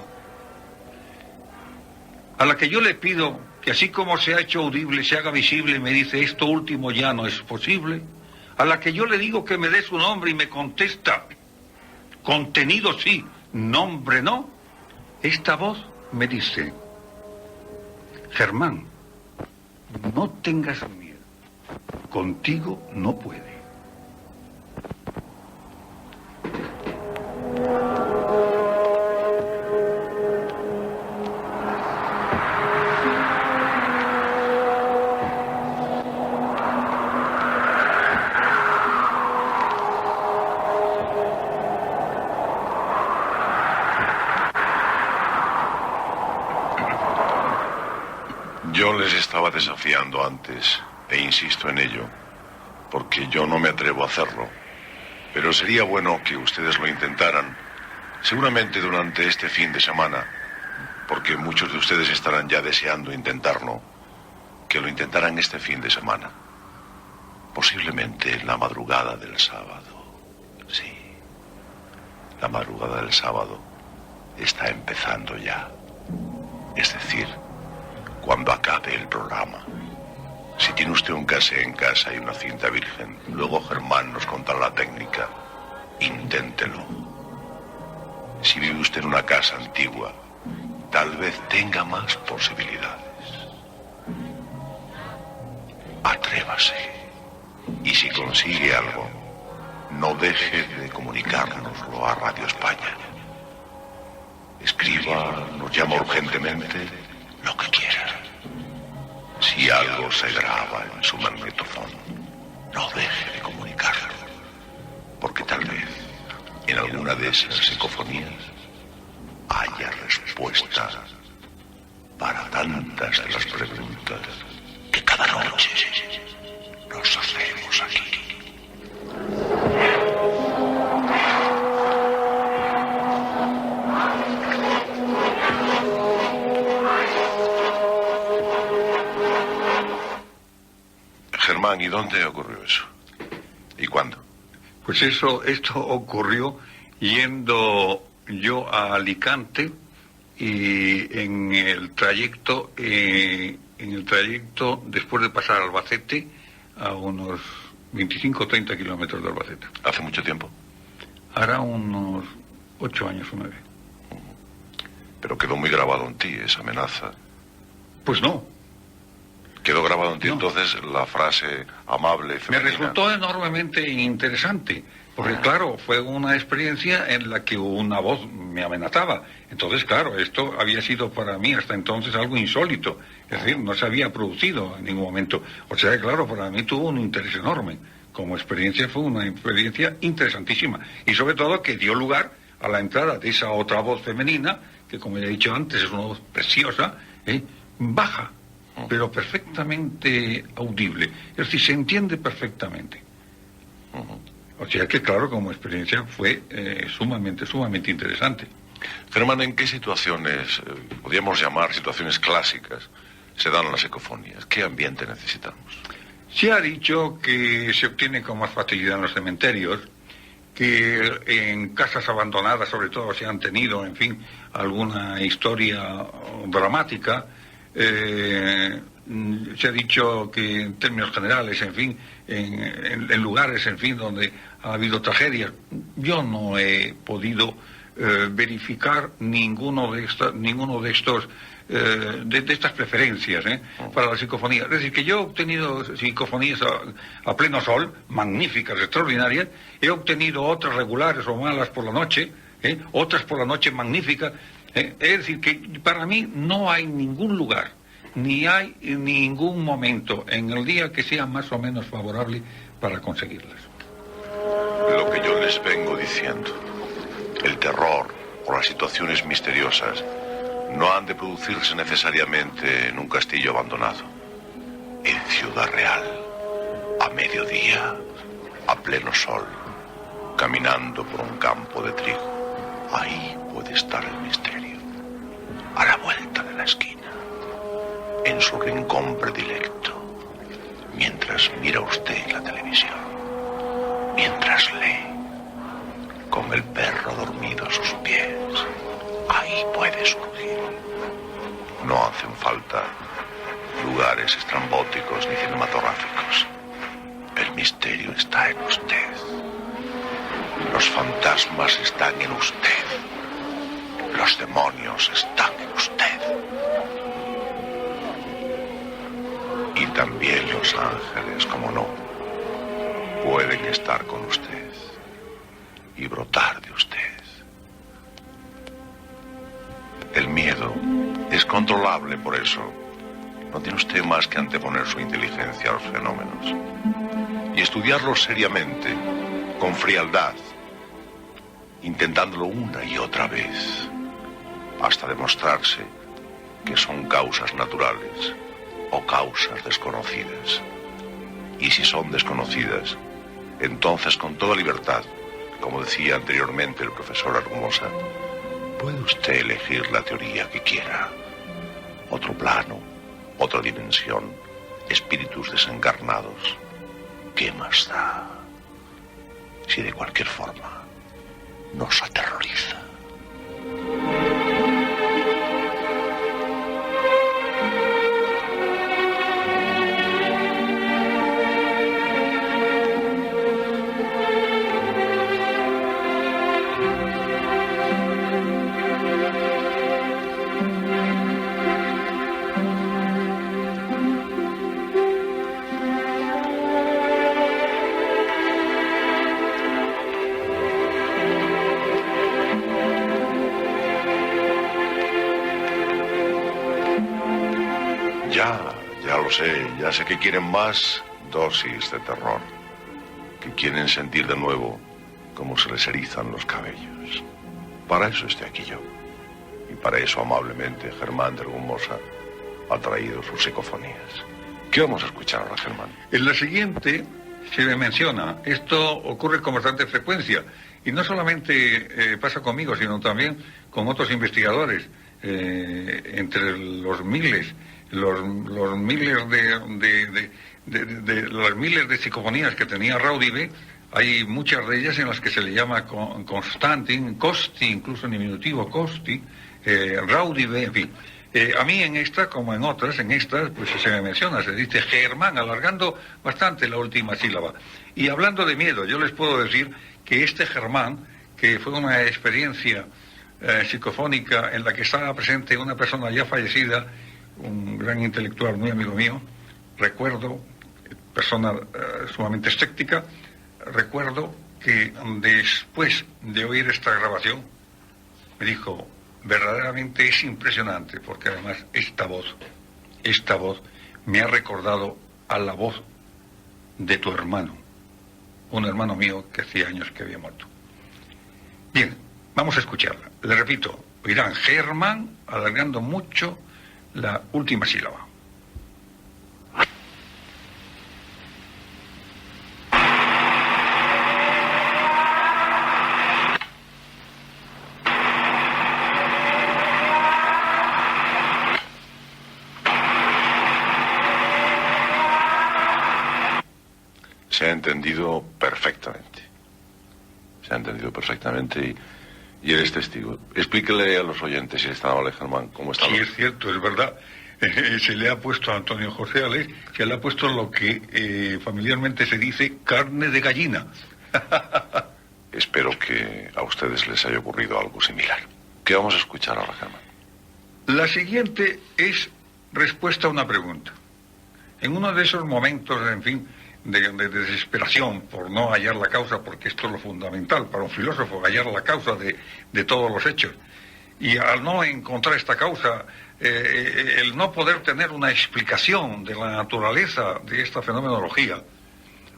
a la que yo le pido que así como se ha hecho audible, se haga visible, me dice: esto último ya no es posible, a la que yo le digo que me dé su nombre y me contesta: contenido sí, nombre no. Esta voz me dice: Germán, no tengas miedo, contigo no puede. Yo les estaba desafiando antes, e insisto en ello, porque yo no me atrevo a hacerlo. Pero sería bueno que ustedes lo intentaran, seguramente durante este fin de semana, porque muchos de ustedes estarán ya deseando intentarlo, que lo intentaran este fin de semana. Posiblemente en la madrugada del sábado. Sí, la madrugada del sábado está empezando ya. Es decir, cuando acabe el programa. Si tiene usted un casé en casa y una cinta virgen, luego Germán nos contará la técnica. Inténtelo. Si vive usted en una casa antigua, tal vez tenga más posibilidades. Atrévase. Y si consigue algo, no deje de comunicárnoslo a Radio España. Escriba, nos llama urgentemente, lo que quiera. Si algo se graba en su magnetófono, no deje de comunicarlo, porque tal vez en alguna de esas psicofonías haya respuesta para tantas de las preguntas que cada noche nos hacemos aquí. Germán, ¿y dónde ocurrió eso? ¿Y cuándo? Pues esto ocurrió yendo yo a Alicante y en el trayecto después de pasar a Albacete, a unos 25 o 30 kilómetros de Albacete. ¿Hace mucho tiempo? Hará unos 8 años o 9. Pero quedó muy grabado en ti esa amenaza. Pues no. Quedó grabado en ti No. Entonces la frase amable, Me femenina. resultó enormemente interesante, porque claro, fue una experiencia en la que una voz me amenazaba. Entonces, claro, esto había sido para mí hasta entonces algo insólito. Es decir, no se había producido en ningún momento. O sea, que, claro, para mí tuvo un interés enorme. Como experiencia fue una experiencia interesantísima. Y sobre todo que dio lugar a la entrada de esa otra voz femenina, que como ya he dicho antes, es una voz preciosa, baja, pero perfectamente audible. Es decir, se entiende perfectamente. O sea que, claro, como experiencia fue sumamente interesante. Germán, ¿en qué situaciones, podríamos llamar situaciones clásicas, se dan las ecofonías? ¿Qué ambiente necesitamos? Se ha dicho que se obtiene con más facilidad en los cementerios, que en casas abandonadas, sobre todo, si han tenido, en fin, alguna historia dramática. Se ha dicho que en términos generales, en fin, en lugares, en fin, donde ha habido tragedias. Yo no he podido verificar ninguno de estas preferencias para la psicofonía. Es decir, que yo he obtenido psicofonías a pleno sol, magníficas, extraordinarias. He obtenido otras regulares o malas por la noche, otras por la noche magníficas. Es decir, que para mí no hay ningún lugar, ni hay ningún momento en el día que sea más o menos favorable para conseguirlas. Lo que yo les vengo diciendo, el terror o las situaciones misteriosas no han de producirse necesariamente en un castillo abandonado, en Ciudad Real, a mediodía, a pleno sol, caminando por un campo de trigo. Ahí puede estar el misterio, a la vuelta de la esquina, en su rincón predilecto, mientras mira usted la televisión, mientras lee, con el perro dormido a sus pies. Ahí puede surgir. No hacen falta lugares estrambóticos ni cinematográficos. El misterio está en usted. Los fantasmas están en usted. Los demonios están en usted. Y también los ángeles, como no, pueden estar con usted y brotar de usted. El miedo es controlable, por eso no tiene usted más que anteponer su inteligencia a los fenómenos y estudiarlos seriamente, con frialdad, intentándolo una y otra vez, hasta demostrarse que son causas naturales o causas desconocidas. Y si son desconocidas, entonces con toda libertad, como decía anteriormente el profesor Argumosa, puede usted elegir la teoría que quiera. Otro plano, otra dimensión, espíritus desencarnados. ¿Qué más da? Si de cualquier forma nos aterroriza. Ya sé que quieren más dosis de terror, que quieren sentir de nuevo cómo se les erizan los cabellos. Para eso estoy aquí yo, y para eso amablemente Germán de Argumosa ha traído sus psicofonías. ¿Qué vamos a escuchar ahora, Germán? En la siguiente se me menciona, esto ocurre con bastante frecuencia, y no solamente pasa conmigo, sino también con otros investigadores, entre los miles de las miles de psicofonías que tenía Raudive, hay muchas de ellas en las que se le llama Constantin, Costi, incluso en diminutivo Costi, Raudive, en fin. A mí en esta, como en otras, pues se me menciona, se dice Germán, alargando bastante la última sílaba. Y hablando de miedo, yo les puedo decir que este Germán, que fue una experiencia psicofónica en la que estaba presente una persona ya fallecida, un gran intelectual muy amigo mío, recuerdo, persona sumamente escéptica, recuerdo que después de oír esta grabación me dijo: verdaderamente es impresionante, porque además esta voz me ha recordado a la voz de tu hermano, un hermano mío que hacía años que había muerto. Bien, vamos a escucharla. Le repito, oirán Germán alargando mucho la última sílaba. Se ha entendido perfectamente. Se ha entendido perfectamente y él es testigo. Explíquele a los oyentes, si es tan amable, Germán, cómo está. Sí, es cierto, es verdad. Se le ha puesto a Antonio José Alex, se le ha puesto lo que familiarmente se dice carne de gallina. Espero que a ustedes les haya ocurrido algo similar. ¿Qué vamos a escuchar ahora, Germán? La siguiente es respuesta a una pregunta. En uno de esos momentos, en fin, de desesperación por no hallar la causa, porque esto es lo fundamental para un filósofo, hallar la causa de todos los hechos. Y al no encontrar esta causa, el no poder tener una explicación de la naturaleza de esta fenomenología,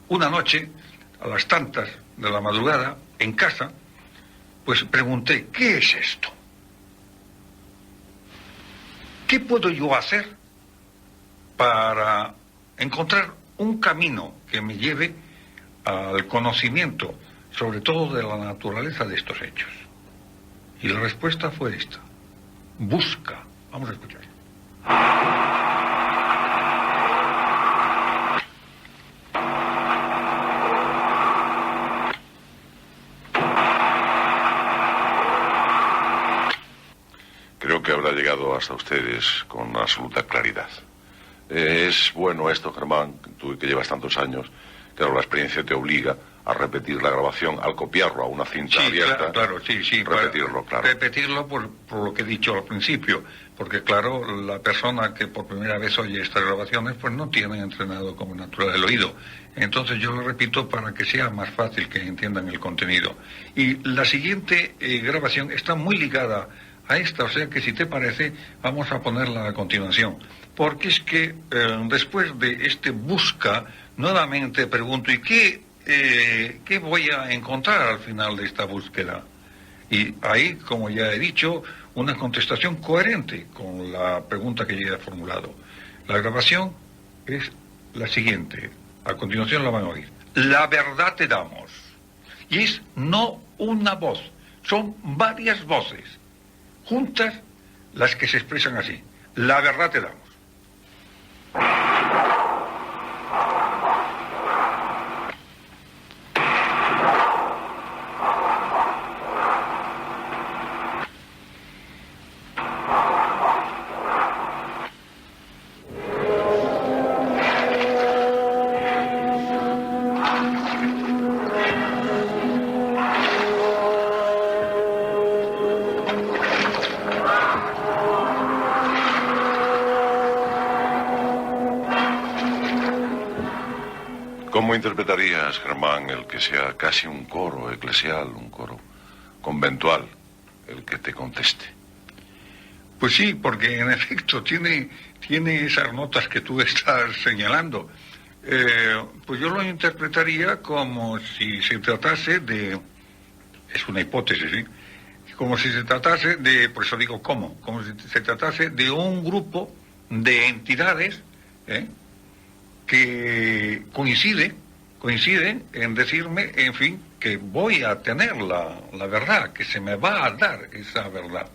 una noche, a las tantas de la madrugada, en casa, pues pregunté: ¿qué es esto? ¿Qué puedo yo hacer para encontrar un camino que me lleve al conocimiento, sobre todo de la naturaleza de estos hechos? Y la respuesta fue esta: busca. Vamos a escuchar. Creo que habrá llegado hasta ustedes con absoluta claridad. Es bueno esto, Germán, tú que llevas tantos años. Claro, la experiencia te obliga a repetir la grabación, al copiarlo a una cinta abierta. Claro, sí. Repetirlo, claro. Repetirlo por lo que he dicho al principio, porque claro, la persona que por primera vez oye estas grabaciones, pues no tiene entrenado como natural el oído. Entonces yo lo repito para que sea más fácil que entiendan el contenido. Y la siguiente grabación está muy ligada a esta, o sea que si te parece, vamos a ponerla a continuación. Porque es que después de este busca, nuevamente pregunto: ¿y qué voy a encontrar al final de esta búsqueda? Y ahí, como ya he dicho, una contestación coherente con la pregunta que yo he formulado. La grabación es la siguiente, a continuación la van a oír. La verdad te damos. Y es no una voz, son varias voces, juntas, las que se expresan así. La verdad te damos. ¿Cómo interpretarías, Germán, el que sea casi un coro eclesial, un coro conventual, el que te conteste? Pues sí, porque en efecto tiene esas notas que tú estás señalando. Pues yo lo interpretaría como si se tratase de... Es una hipótesis, ¿sí? Como si se tratase de... Por eso digo cómo. Como si se tratase de un grupo de entidades, que coinciden en decirme, en fin, que voy a tener la verdad, que se me va a dar esa verdad.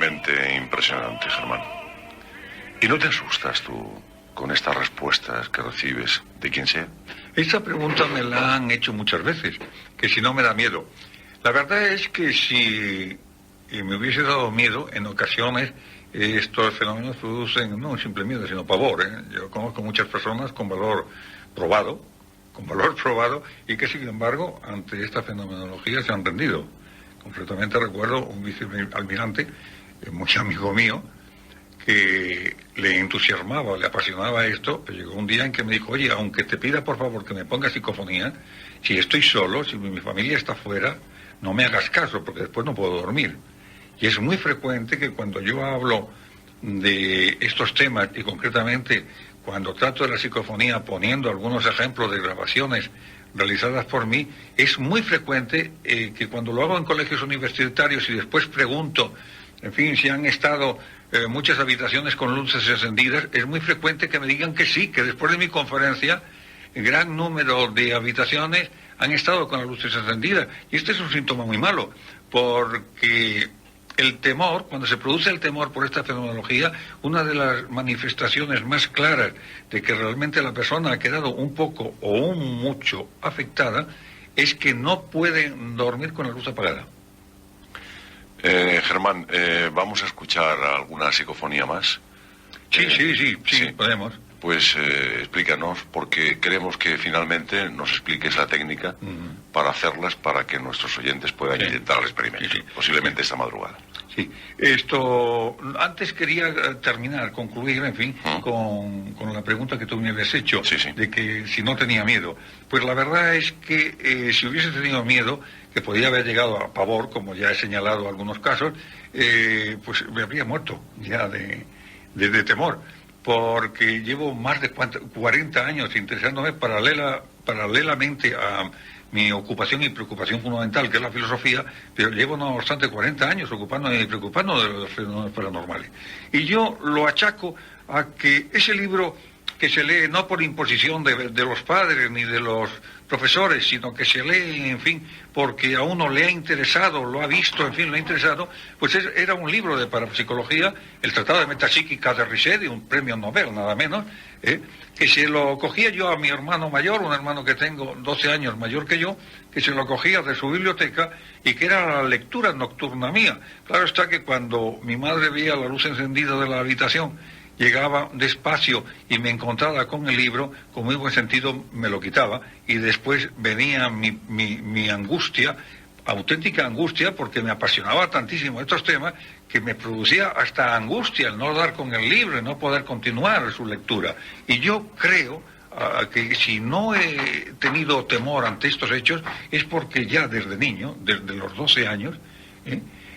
Realmente impresionante, Germán. ¿Y no te asustas tú con estas respuestas que recibes de quien sea? Esta pregunta me la han hecho muchas veces, que si no me da miedo. La verdad es que si me hubiese dado miedo, en ocasiones estos fenómenos producen no simple miedo, sino pavor, ¿eh? Yo conozco muchas personas con valor probado, y que sin embargo ante esta fenomenología se han rendido. Concretamente recuerdo un vicealmirante, muy amigo mío, que le entusiasmaba, le apasionaba esto, pero llegó un día en que me dijo: oye, aunque te pida por favor que me ponga psicofonía, si estoy solo, si mi familia está fuera, no me hagas caso, porque después no puedo dormir. Y es muy frecuente que cuando yo hablo de estos temas, y concretamente cuando trato de la psicofonía poniendo algunos ejemplos de grabaciones realizadas por mí, es muy frecuente que cuando lo hago en colegios universitarios y después pregunto, en fin, si han estado muchas habitaciones con luces encendidas, es muy frecuente que me digan que sí, que después de mi conferencia, el gran número de habitaciones han estado con las luces encendidas. Y este es un síntoma muy malo, porque el temor, cuando se produce el temor por esta fenomenología, una de las manifestaciones más claras de que realmente la persona ha quedado un poco o un mucho afectada, es que no puede dormir con la luz apagada. Germán, ¿vamos a escuchar alguna psicofonía más? Sí, podemos. Pues explícanos, porque queremos que finalmente nos expliques la técnica para hacerlas, para que nuestros oyentes puedan intentar el experimento, posiblemente esta madrugada. Sí, antes quería concluir, en fin, con la pregunta que tú me habías hecho, de que si no tenía miedo. Pues la verdad es que si hubiese tenido miedo, que podía haber llegado a pavor, como ya he señalado algunos casos, pues me habría muerto ya de temor, porque llevo más de 40 años interesándome paralelamente a mi ocupación y preocupación fundamental, que es la filosofía, pero llevo no obstante 40 años ocupándome y preocupando de los fenómenos paranormales. Y yo lo achaco a que ese libro que se lee no por imposición de los padres ni de los profesores, sino que se lee, en fin, porque a uno le ha interesado, lo ha visto, en fin, le ha interesado, pues era un libro de parapsicología, el Tratado de Metapsíquica de Risset, un premio Nobel, nada menos, que se lo cogía yo a mi hermano mayor, un hermano que tengo 12 años mayor que yo, que se lo cogía de su biblioteca y que era la lectura nocturna mía. Claro está que cuando mi madre veía la luz encendida de la habitación, llegaba despacio y me encontraba con el libro, con muy buen sentido me lo quitaba, y después venía mi angustia, auténtica angustia, porque me apasionaba tantísimo estos temas, que me producía hasta angustia el no dar con el libro, el no poder continuar su lectura. Y yo creo que si no he tenido temor ante estos hechos, es porque ya desde niño, desde los 12 años,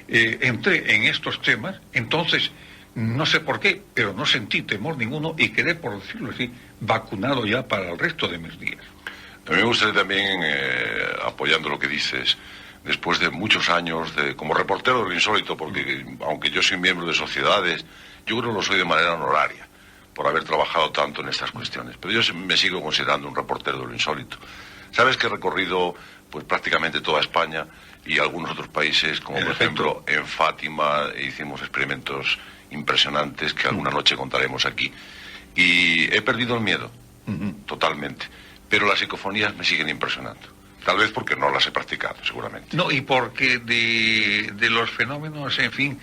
entré en estos temas. Entonces, no sé por qué, pero no sentí temor ninguno y quedé, por decirlo así, vacunado ya para el resto de mis días. A mí me gustaría también, apoyando lo que dices, después de muchos años como reportero de lo insólito, porque aunque yo soy miembro de sociedades, yo creo que lo soy de manera honoraria, por haber trabajado tanto en estas cuestiones. Pero yo me sigo considerando un reportero de lo insólito. Sabes que he recorrido pues prácticamente toda España y algunos otros países, como por ejemplo en Fátima hicimos experimentos impresionantes que alguna noche contaremos aquí. Y he perdido el miedo, totalmente. Pero las psicofonías me siguen impresionando. Tal vez porque no las he practicado, seguramente. No, y porque de los fenómenos, en fin,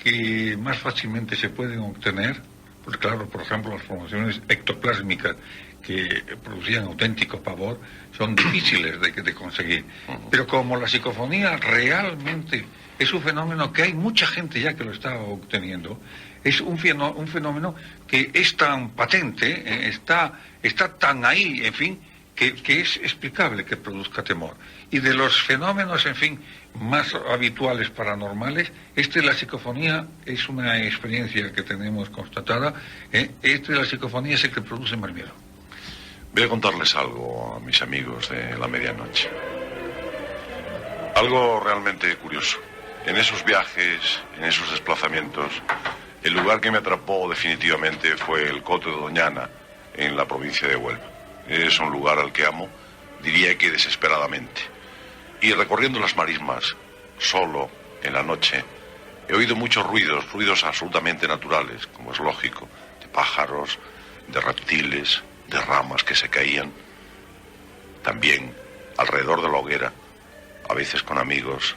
que más fácilmente se pueden obtener, pues claro, por ejemplo, las formaciones ectoplásmicas que producían auténtico pavor, son difíciles de conseguir. Pero como la psicofonía realmente es un fenómeno que hay mucha gente ya que lo está obteniendo, es un fenómeno que es tan patente, está tan ahí, en fin, que es explicable que produzca temor. Y de los fenómenos, en fin, más habituales paranormales, la psicofonía es una experiencia que tenemos constatada, la psicofonía es el que produce más miedo. Voy a contarles algo a mis amigos de la medianoche. Algo realmente curioso. En esos viajes, en esos desplazamientos, el lugar que me atrapó definitivamente fue el Coto de Doñana, en la provincia de Huelva. Es un lugar al que amo, diría que desesperadamente. Y recorriendo las marismas, solo, en la noche, He oído muchos ruidos absolutamente naturales, como es lógico, de pájaros, de reptiles, de ramas que se caían. También, alrededor de la hoguera, a veces con amigos,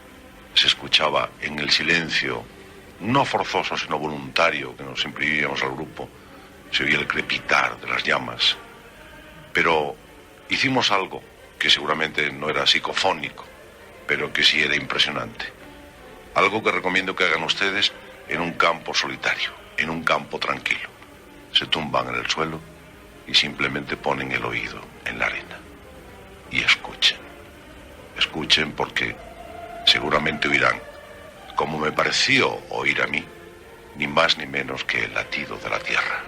se escuchaba en el silencio, no forzoso sino voluntario, que nos imprimíamos al grupo, se oía el crepitar de las llamas. Pero hicimos algo que seguramente no era psicofónico, pero que sí era impresionante. Algo que recomiendo que hagan ustedes en un campo solitario, en un campo tranquilo. Se tumban en el suelo y simplemente ponen el oído en la arena y escuchen. Escuchen porque seguramente oirán, como me pareció oír a mí, ni más ni menos que el latido de la tierra.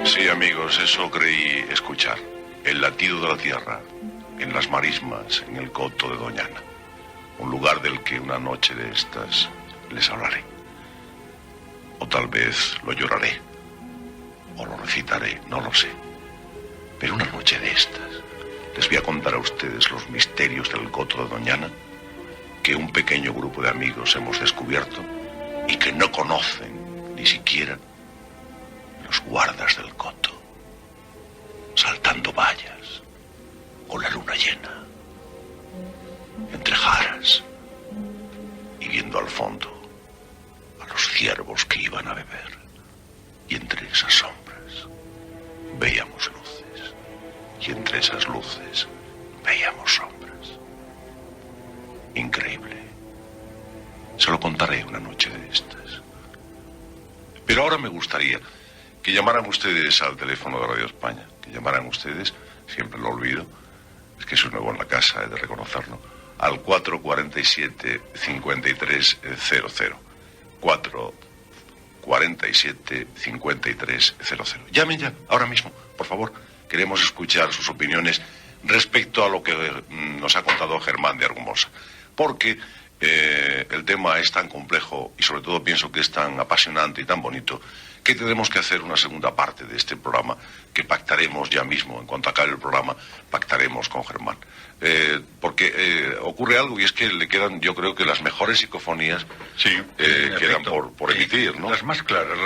Sí, amigos, eso creí escuchar. El latido de la tierra, en las marismas, en el coto de Doñana. Un lugar del que una noche de estas les hablaré. O tal vez lo lloraré, o lo recitaré, no lo sé. Pero una noche de estas les voy a contar a ustedes los misterios del coto de Doñana que un pequeño grupo de amigos hemos descubierto y que no conocen ni siquiera los guardas del coto, saltando vallas, con la luna llena, entre jaras y viendo al fondo a los ciervos que iban a beber. Y entre esas sombras veíamos luces, y entre esas luces veíamos sombras. Increíble. Se lo contaré una noche de estas. Pero ahora me gustaría que llamaran ustedes al teléfono de Radio España, que llamaran ustedes, siempre lo olvido, es que soy nuevo en la casa, he de reconocerlo, al 447-5300. 447-5300. Llamen ya, ahora mismo, por favor. Queremos escuchar sus opiniones respecto a lo que nos ha contado Germán de Argumosa. Porque el tema es tan complejo y sobre todo pienso que es tan apasionante y tan bonito que tendremos que hacer una segunda parte de este programa que pactaremos ya mismo. En cuanto acabe el programa, pactaremos con Germán. Porque ocurre algo y es que le quedan, yo creo que las mejores psicofonías quedan por emitir, ¿no? Las más claras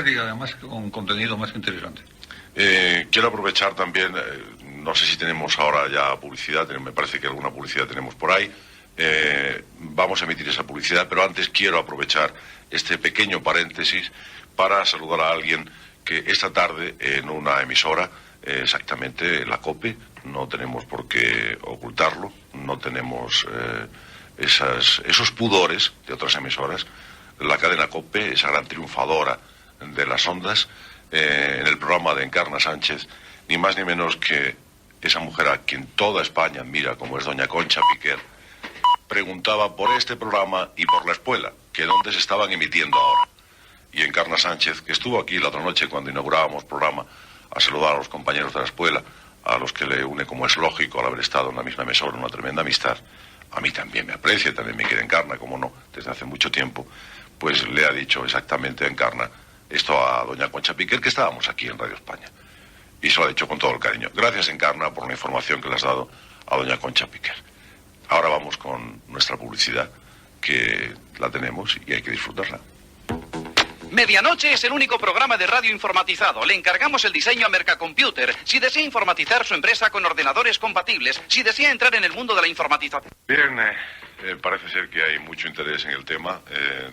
y además con contenido más interesante. Quiero aprovechar también, no sé si tenemos ahora ya publicidad, me parece que alguna publicidad tenemos por ahí. Vamos a emitir esa publicidad, pero antes quiero aprovechar este pequeño paréntesis para saludar a alguien que esta tarde en una emisora, exactamente la COPE, no tenemos por qué ocultarlo, no tenemos esos pudores de otras emisoras, la cadena COPE, esa gran triunfadora de las ondas, en el programa de Encarna Sánchez, ni más ni menos que esa mujer a quien toda España admira, como es doña Concha Piquer, preguntaba por este programa y por la espuela, que dónde se estaban emitiendo ahora. Y Encarna Sánchez, que estuvo aquí la otra noche cuando inaugurábamos programa, a saludar a los compañeros de la espuela, a los que le une, como es lógico, al haber estado en la misma emisora, una tremenda amistad, a mí también me aprecia, también me quiere Encarna, como no, desde hace mucho tiempo, pues le ha dicho exactamente a Encarna esto a doña Concha Piquer, que estábamos aquí en Radio España. Y se lo ha dicho con todo el cariño. Gracias, Encarna, por la información que le has dado a doña Concha Piquer. Ahora vamos con nuestra publicidad, que la tenemos y hay que disfrutarla. Medianoche es el único programa de radio informatizado. Le encargamos el diseño a Mercacomputer. Si desea informatizar su empresa con ordenadores compatibles, si desea entrar en el mundo de la informatización. Bien, parece ser que hay mucho interés en el tema,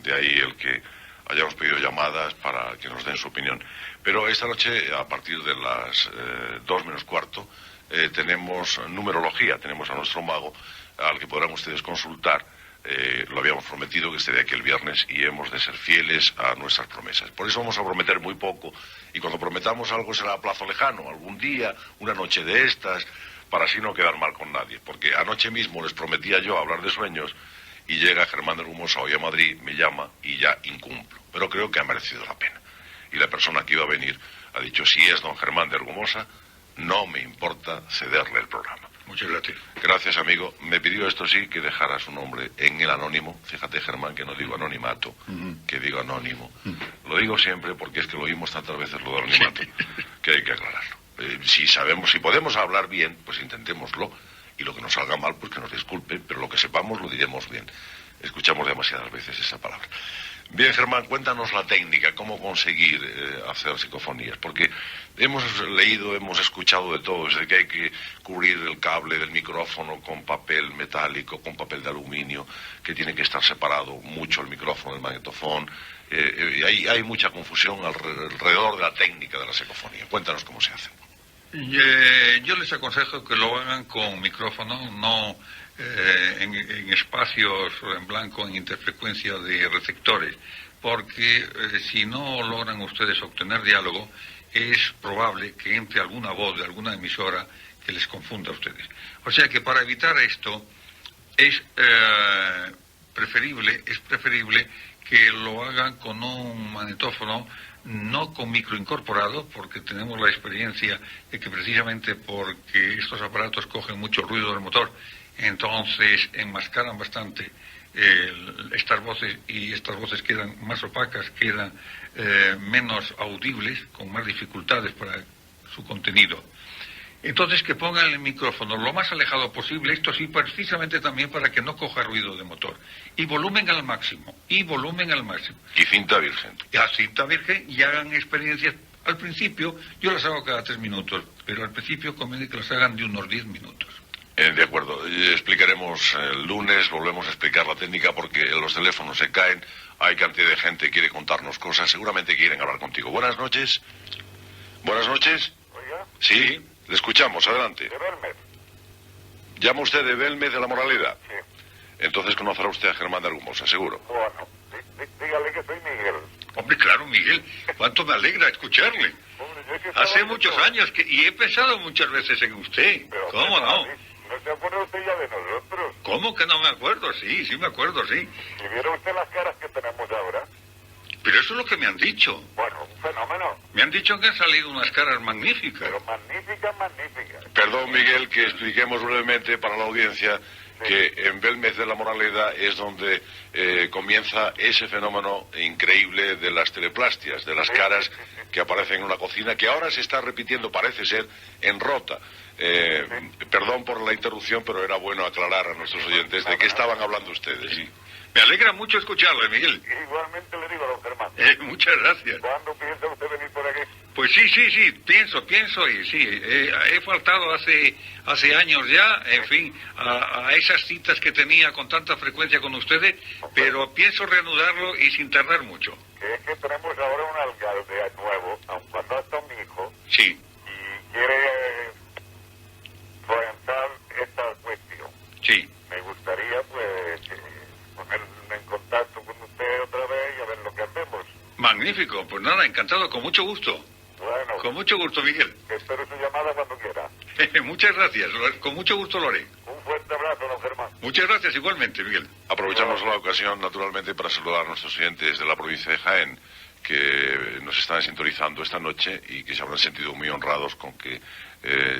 de ahí el que hayamos pedido llamadas para que nos den su opinión. Pero esta noche, a partir de las 2 menos cuarto, tenemos numerología, tenemos a nuestro mago, al que podrán ustedes consultar. Lo habíamos prometido que esté de aquí el viernes y hemos de ser fieles a nuestras promesas. Por eso vamos a prometer muy poco, y cuando prometamos algo será a plazo lejano, algún día, una noche de estas, para así no quedar mal con nadie. Porque anoche mismo les prometía yo hablar de sueños y llega Germán de Argumosa hoy a Madrid, me llama y ya incumplo. Pero creo que ha merecido la pena. Y la persona que iba a venir ha dicho, si es don Germán de Argumosa, no me importa cederle el programa. Muchas gracias. Gracias, amigo. Me pidió esto sí, que dejara su nombre en el anónimo. Fíjate, Germán, que no digo anonimato, que digo anónimo. Lo digo siempre porque es que lo oímos tantas veces lo de anonimato, que hay que aclararlo. Si podemos hablar bien, pues intentémoslo. Y lo que nos salga mal, pues que nos disculpen, pero lo que sepamos lo diremos bien. Escuchamos demasiadas veces esa palabra. Bien, Germán, cuéntanos la técnica, cómo conseguir hacer psicofonías, porque hemos leído, hemos escuchado de todo, desde que hay que cubrir el cable del micrófono con papel metálico, con papel de aluminio, que tiene que estar separado mucho el micrófono del magnetofón. Hay mucha confusión alrededor de la técnica de la psicofonía. Cuéntanos cómo se hace. Yo les aconsejo que lo hagan con micrófono, no en espacios en blanco, en interfrecuencia de receptores, porque si no logran ustedes obtener diálogo, es probable que entre alguna voz de alguna emisora que les confunda a ustedes. O sea que para evitar esto es preferible que lo hagan con un magnetófono, no con micro incorporado, porque tenemos la experiencia de que precisamente porque estos aparatos cogen mucho ruido del motor, entonces enmascaran bastante estas voces, y estas voces quedan más opacas, quedan menos audibles, con más dificultades para su contenido. Entonces que pongan el micrófono lo más alejado posible, esto sí, precisamente también para que no coja ruido de motor. Y volumen al máximo, Y cinta virgen. Y hagan experiencias. Al principio, yo las hago cada 3 minutos, pero al principio conviene que las hagan de unos 10 minutos. De acuerdo, explicaremos el lunes, volvemos a explicar la técnica porque los teléfonos se caen, hay cantidad de gente que quiere contarnos cosas, seguramente quieren hablar contigo. Buenas noches. Buenas noches. ¿Oiga? Sí, le escuchamos, adelante. De Belmez. ¿Llama usted de Belmez de la Moraleda? Sí. Entonces conocerá usted a Germán de Argumosa, seguro. Bueno, dígale que soy Miguel. Hombre, claro, Miguel, cuánto me alegra escucharle. Hombre, yo es que estaba Hace muchos viendo- años y he pensado muchas veces en usted. Pero, ¿Cómo no? ¿No se acuerda usted ya de nosotros? ¿Cómo que no me acuerdo? Sí, sí me acuerdo, sí. Si viera usted las caras que tenemos ahora, Pero eso es lo que me han dicho. bueno, un fenómeno. Me han dicho que han salido unas caras magníficas. Pero magnífica, magnífica. Perdón, Miguel, que expliquemos brevemente para la audiencia que en Belmez de la Moraleda es donde comienza ese fenómeno increíble de las teleplastias, de las caras que aparecen en una cocina, que ahora se está repitiendo, parece ser, en Rota. Perdón por la interrupción, pero era bueno aclarar a nuestros oyentes de qué estaban hablando ustedes. Sí. Me alegra mucho escucharle, Miguel. Igualmente le digo a don Germán. Muchas gracias. ¿Cuándo piensa usted venir por aquí? Pues sí, pienso y sí, he faltado hace años ya, en fin, a esas citas que tenía con tanta frecuencia con ustedes, pero pienso reanudarlo y sin tardar mucho. Que es que tenemos ahora un alcalde nuevo, aun cuando está mi hijo, Sí, y quiere fomentar esta cuestión. sí. Me gustaría, pues, ponerme en contacto con usted otra vez y a ver lo que hacemos. Magnífico, pues nada, encantado, con mucho gusto. Bueno, Con mucho gusto, Miguel. espero su llamada cuando quiera. Muchas gracias, con mucho gusto lo haré. Un fuerte abrazo, don Germán. Muchas gracias igualmente, Miguel. Aprovechamos la ocasión, naturalmente, para saludar a nuestros oyentes de la provincia de Jaén, que nos están sintonizando esta noche y que se habrán sentido muy honrados con que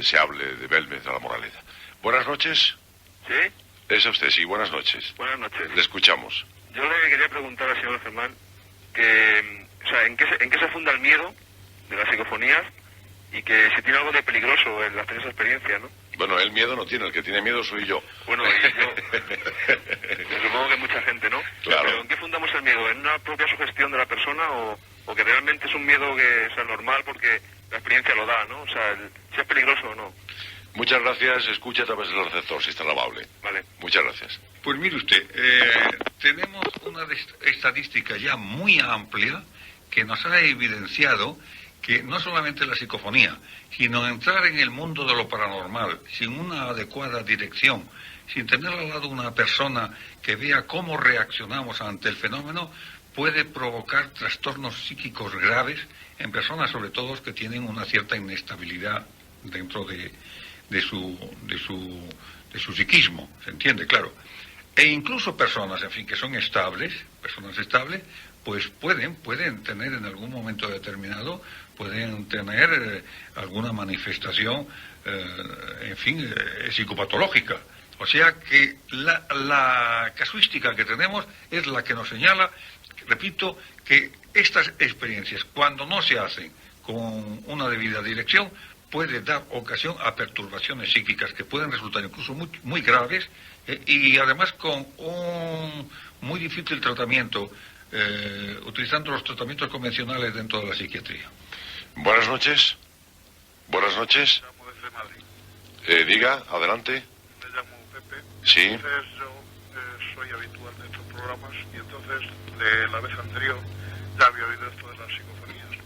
se hable de Belmez de la Moraleda. Buenas noches. ¿Sí? Es usted, sí, buenas noches. Buenas noches. Le escuchamos. Yo le quería preguntar al señor Germán que, o sea, ¿en qué se funda el miedo de las psicofonías y que si tiene algo de peligroso el hacer esa experiencia, ¿no? Bueno, el miedo no tiene, el que tiene miedo soy yo. Bueno, y yo supongo que mucha gente, ¿no? Claro. Pero ¿en qué fundamos el miedo? ¿En una propia sugestión de la persona o que realmente es un miedo que sea normal porque la experiencia lo da, ¿no? O sea, si es peligroso o no. Muchas gracias, escucha a través del receptor, si es tan amable. Vale. Muchas gracias. Pues mire usted, tenemos una estadística ya muy amplia que nos ha evidenciado que no solamente la psicofonía, sino entrar en el mundo de lo paranormal sin una adecuada dirección, sin tener al lado una persona que vea cómo reaccionamos ante el fenómeno, puede provocar trastornos psíquicos graves en personas, sobre todo que tienen una cierta inestabilidad dentro de su psiquismo, ¿se entiende? Claro. E incluso personas, en fin, que son estables, personas estables, pues pueden tener en algún momento determinado, pueden tener alguna manifestación, en fin, psicopatológica. O sea que la casuística que tenemos es la que nos señala, repito, que estas experiencias, cuando no se hacen con una debida dirección, puede dar ocasión a perturbaciones psíquicas que pueden resultar incluso muy, muy graves y además con un muy difícil tratamiento, utilizando los tratamientos convencionales dentro de la psiquiatría. Buenas noches. Buenas noches. Me llamo desde Madrid. Diga, adelante. Me llamo Pepe. Sí. Entonces yo soy habitual de estos programas y entonces de la vez anterior ya había oído esto de las psicofonías.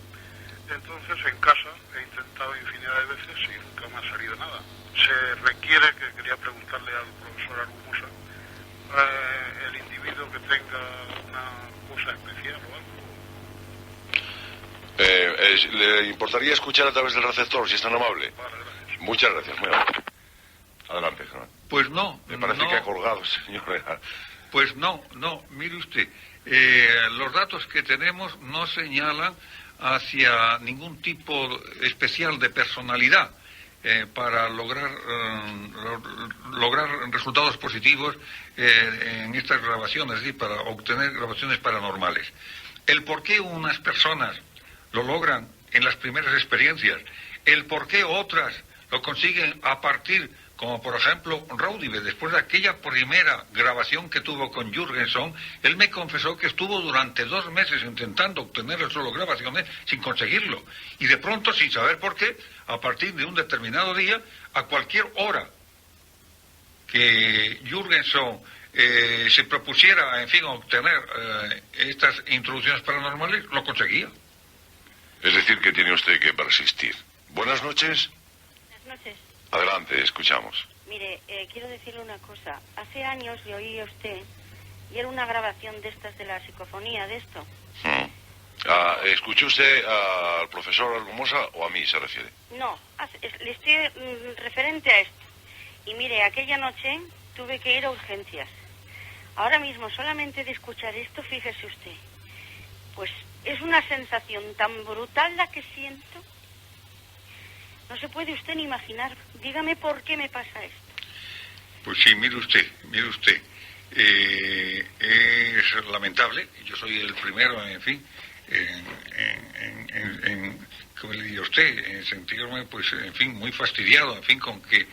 Entonces en casa he intentado infinidad de veces y nunca me ha salido nada. Se requiere, que quería preguntarle al profesor Argumosa, el individuo que tenga una cosa especial o algo. ¿Le importaría escuchar a través del receptor, si es tan amable? Vale, gracias. Muchas gracias, muy amable. Adelante, Germán. Pues no. Me parece no, que ha colgado, señor. Pues no, mire usted, los datos que tenemos no señalan hacia ningún tipo especial de personalidad para lograr resultados positivos en estas grabaciones, es decir, para obtener grabaciones paranormales. El por qué unas personas lo logran en las primeras experiencias, el por qué otras lo consiguen a partir, como por ejemplo Raudive, después de aquella primera grabación que tuvo con Jürgenson, él me confesó que estuvo durante 2 meses intentando obtener solo grabaciones sin conseguirlo. Y de pronto, sin saber por qué, a partir de un determinado día, a cualquier hora que Jürgenson se propusiera, en fin, obtener estas introducciones paranormales, lo conseguía. Es decir, que tiene usted que persistir. Buenas noches. Buenas noches. Adelante, escuchamos. Mire, quiero decirle una cosa. Hace años le oí a usted y era una grabación de estas de la psicofonía, de esto. ¿Escuchó usted al profesor Argumosa o a mí se refiere? No, le estoy referente a esto. Y mire, aquella noche tuve que ir a urgencias. Ahora mismo, solamente de escuchar esto, fíjese usted, pues es una sensación tan brutal la que siento. No se puede usted ni imaginar. Dígame por qué me pasa esto. Pues sí, mire usted. Es lamentable, yo soy el primero, en fin, ¿cómo le digo a usted? En sentirme, pues, en fin, muy fastidiado, en fin, con que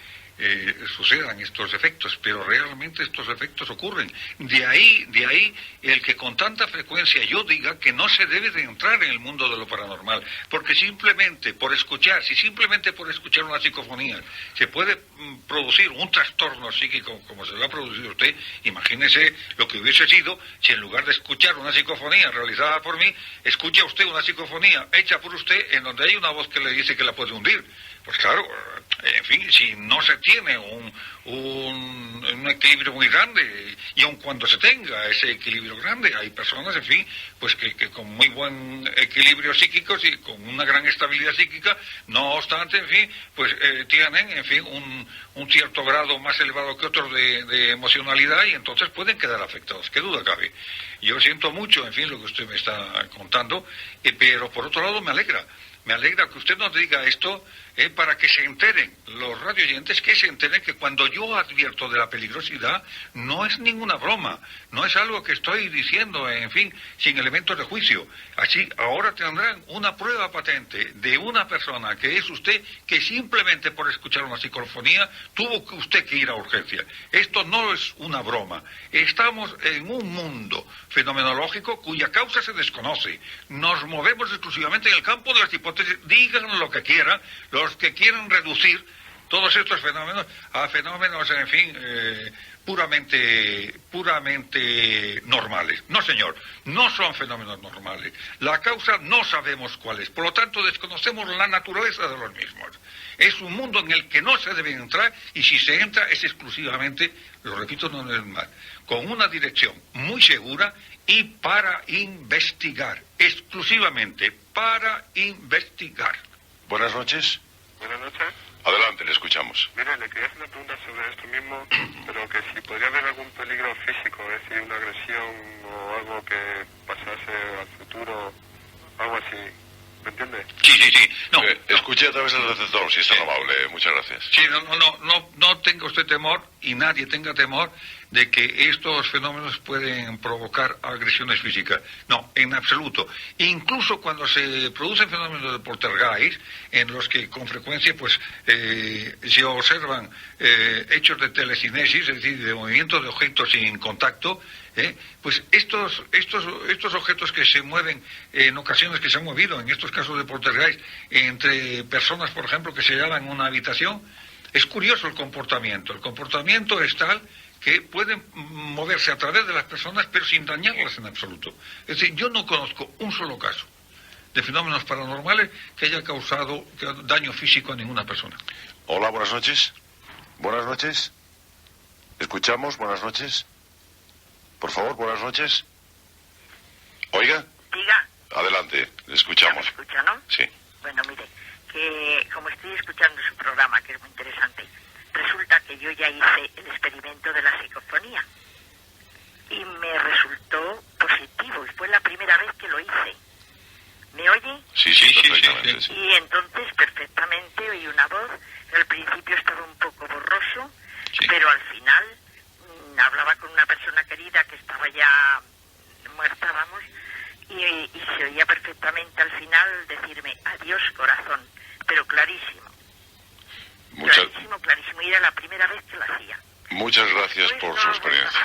sucedan estos efectos, pero realmente estos efectos ocurren. De ahí el que con tanta frecuencia yo diga que no se debe de entrar en el mundo de lo paranormal, porque simplemente por escuchar una psicofonía se puede producir un trastorno psíquico como se lo ha producido usted. Imagínese lo que hubiese sido si en lugar de escuchar una psicofonía realizada por mí, escucha usted una psicofonía hecha por usted en donde hay una voz que le dice que la puede hundir. Pues claro, en fin, si no se tiene un equilibrio muy grande, y aun cuando se tenga ese equilibrio grande, hay personas, en fin, pues que con muy buen equilibrio psíquico y con una gran estabilidad psíquica, no obstante, en fin, pues tienen, en fin, un cierto grado más elevado que otros de emocionalidad y entonces pueden quedar afectados, qué duda cabe. Yo siento mucho, en fin, lo que usted me está contando, pero por otro lado me alegra, me alegra que usted nos diga esto, para que se enteren los radioyentes, que se enteren que cuando yo advierto de la peligrosidad, no es ninguna broma, no es algo que estoy diciendo, en fin, sin elementos de juicio. Así, ahora tendrán una prueba patente de una persona que es usted, que simplemente por escuchar una psicofonía tuvo que usted que ir a urgencia. Esto no es una broma. Estamos en un mundo fenomenológico cuya causa se desconoce. Nos movemos exclusivamente en el campo de las hipótesis. Digan lo que quieran, los que quieren reducir todos estos fenómenos a fenómenos, en fin, puramente normales. No, señor, no son fenómenos normales. La causa no sabemos cuál es, por lo tanto desconocemos la naturaleza de los mismos. Es un mundo en el que no se debe entrar, y si se entra es exclusivamente, lo repito, no es más, con una dirección muy segura y para investigar, exclusivamente para investigar. Buenas noches. Buenas noches. Adelante, le escuchamos. Mire, le quería hacer una pregunta sobre esto mismo, pero que si podría haber algún peligro físico, es decir, una agresión o algo que pasase al futuro, algo así. ¿Me entiende? Sí. No, escuché a través del receptor, si es tan amable. Muchas gracias. Sí, no tenga usted temor, y nadie tenga temor de que estos fenómenos pueden provocar agresiones físicas. No, en absoluto. Incluso cuando se producen fenómenos de poltergeist, en los que con frecuencia pues se observan hechos de telecinesis, es decir, de movimiento de objetos sin contacto, pues estos objetos que se mueven en ocasiones, que se han movido en estos casos de poltergeist entre personas, por ejemplo, que se hallan en una habitación, es curioso el comportamiento. El comportamiento es tal que pueden moverse a través de las personas, pero sin dañarlas en absoluto. Es decir, yo no conozco un solo caso de fenómenos paranormales que haya causado daño físico a ninguna persona. Hola, buenas noches. Buenas noches. ¿Escuchamos? Buenas noches. Por favor, buenas noches. Oiga. Diga. Adelante, le escuchamos. ¿Me escucha, no? Sí. Bueno, mire, que como estoy escuchando su programa, que es muy interesante, resulta que yo ya hice el experimento de la psicofonía y me resultó positivo, y fue la primera vez que lo hice. ¿Me oye? Sí, perfectamente. Sí. Y entonces perfectamente oí una voz. Al principio estaba un poco borroso, sí, pero al final hablaba con una persona querida que estaba ya muerta, vamos, y se oía perfectamente al final decirme adiós corazón, pero clarísimo. Clarísimo, y era la primera vez que lo hacía. Muchas gracias por su experiencia.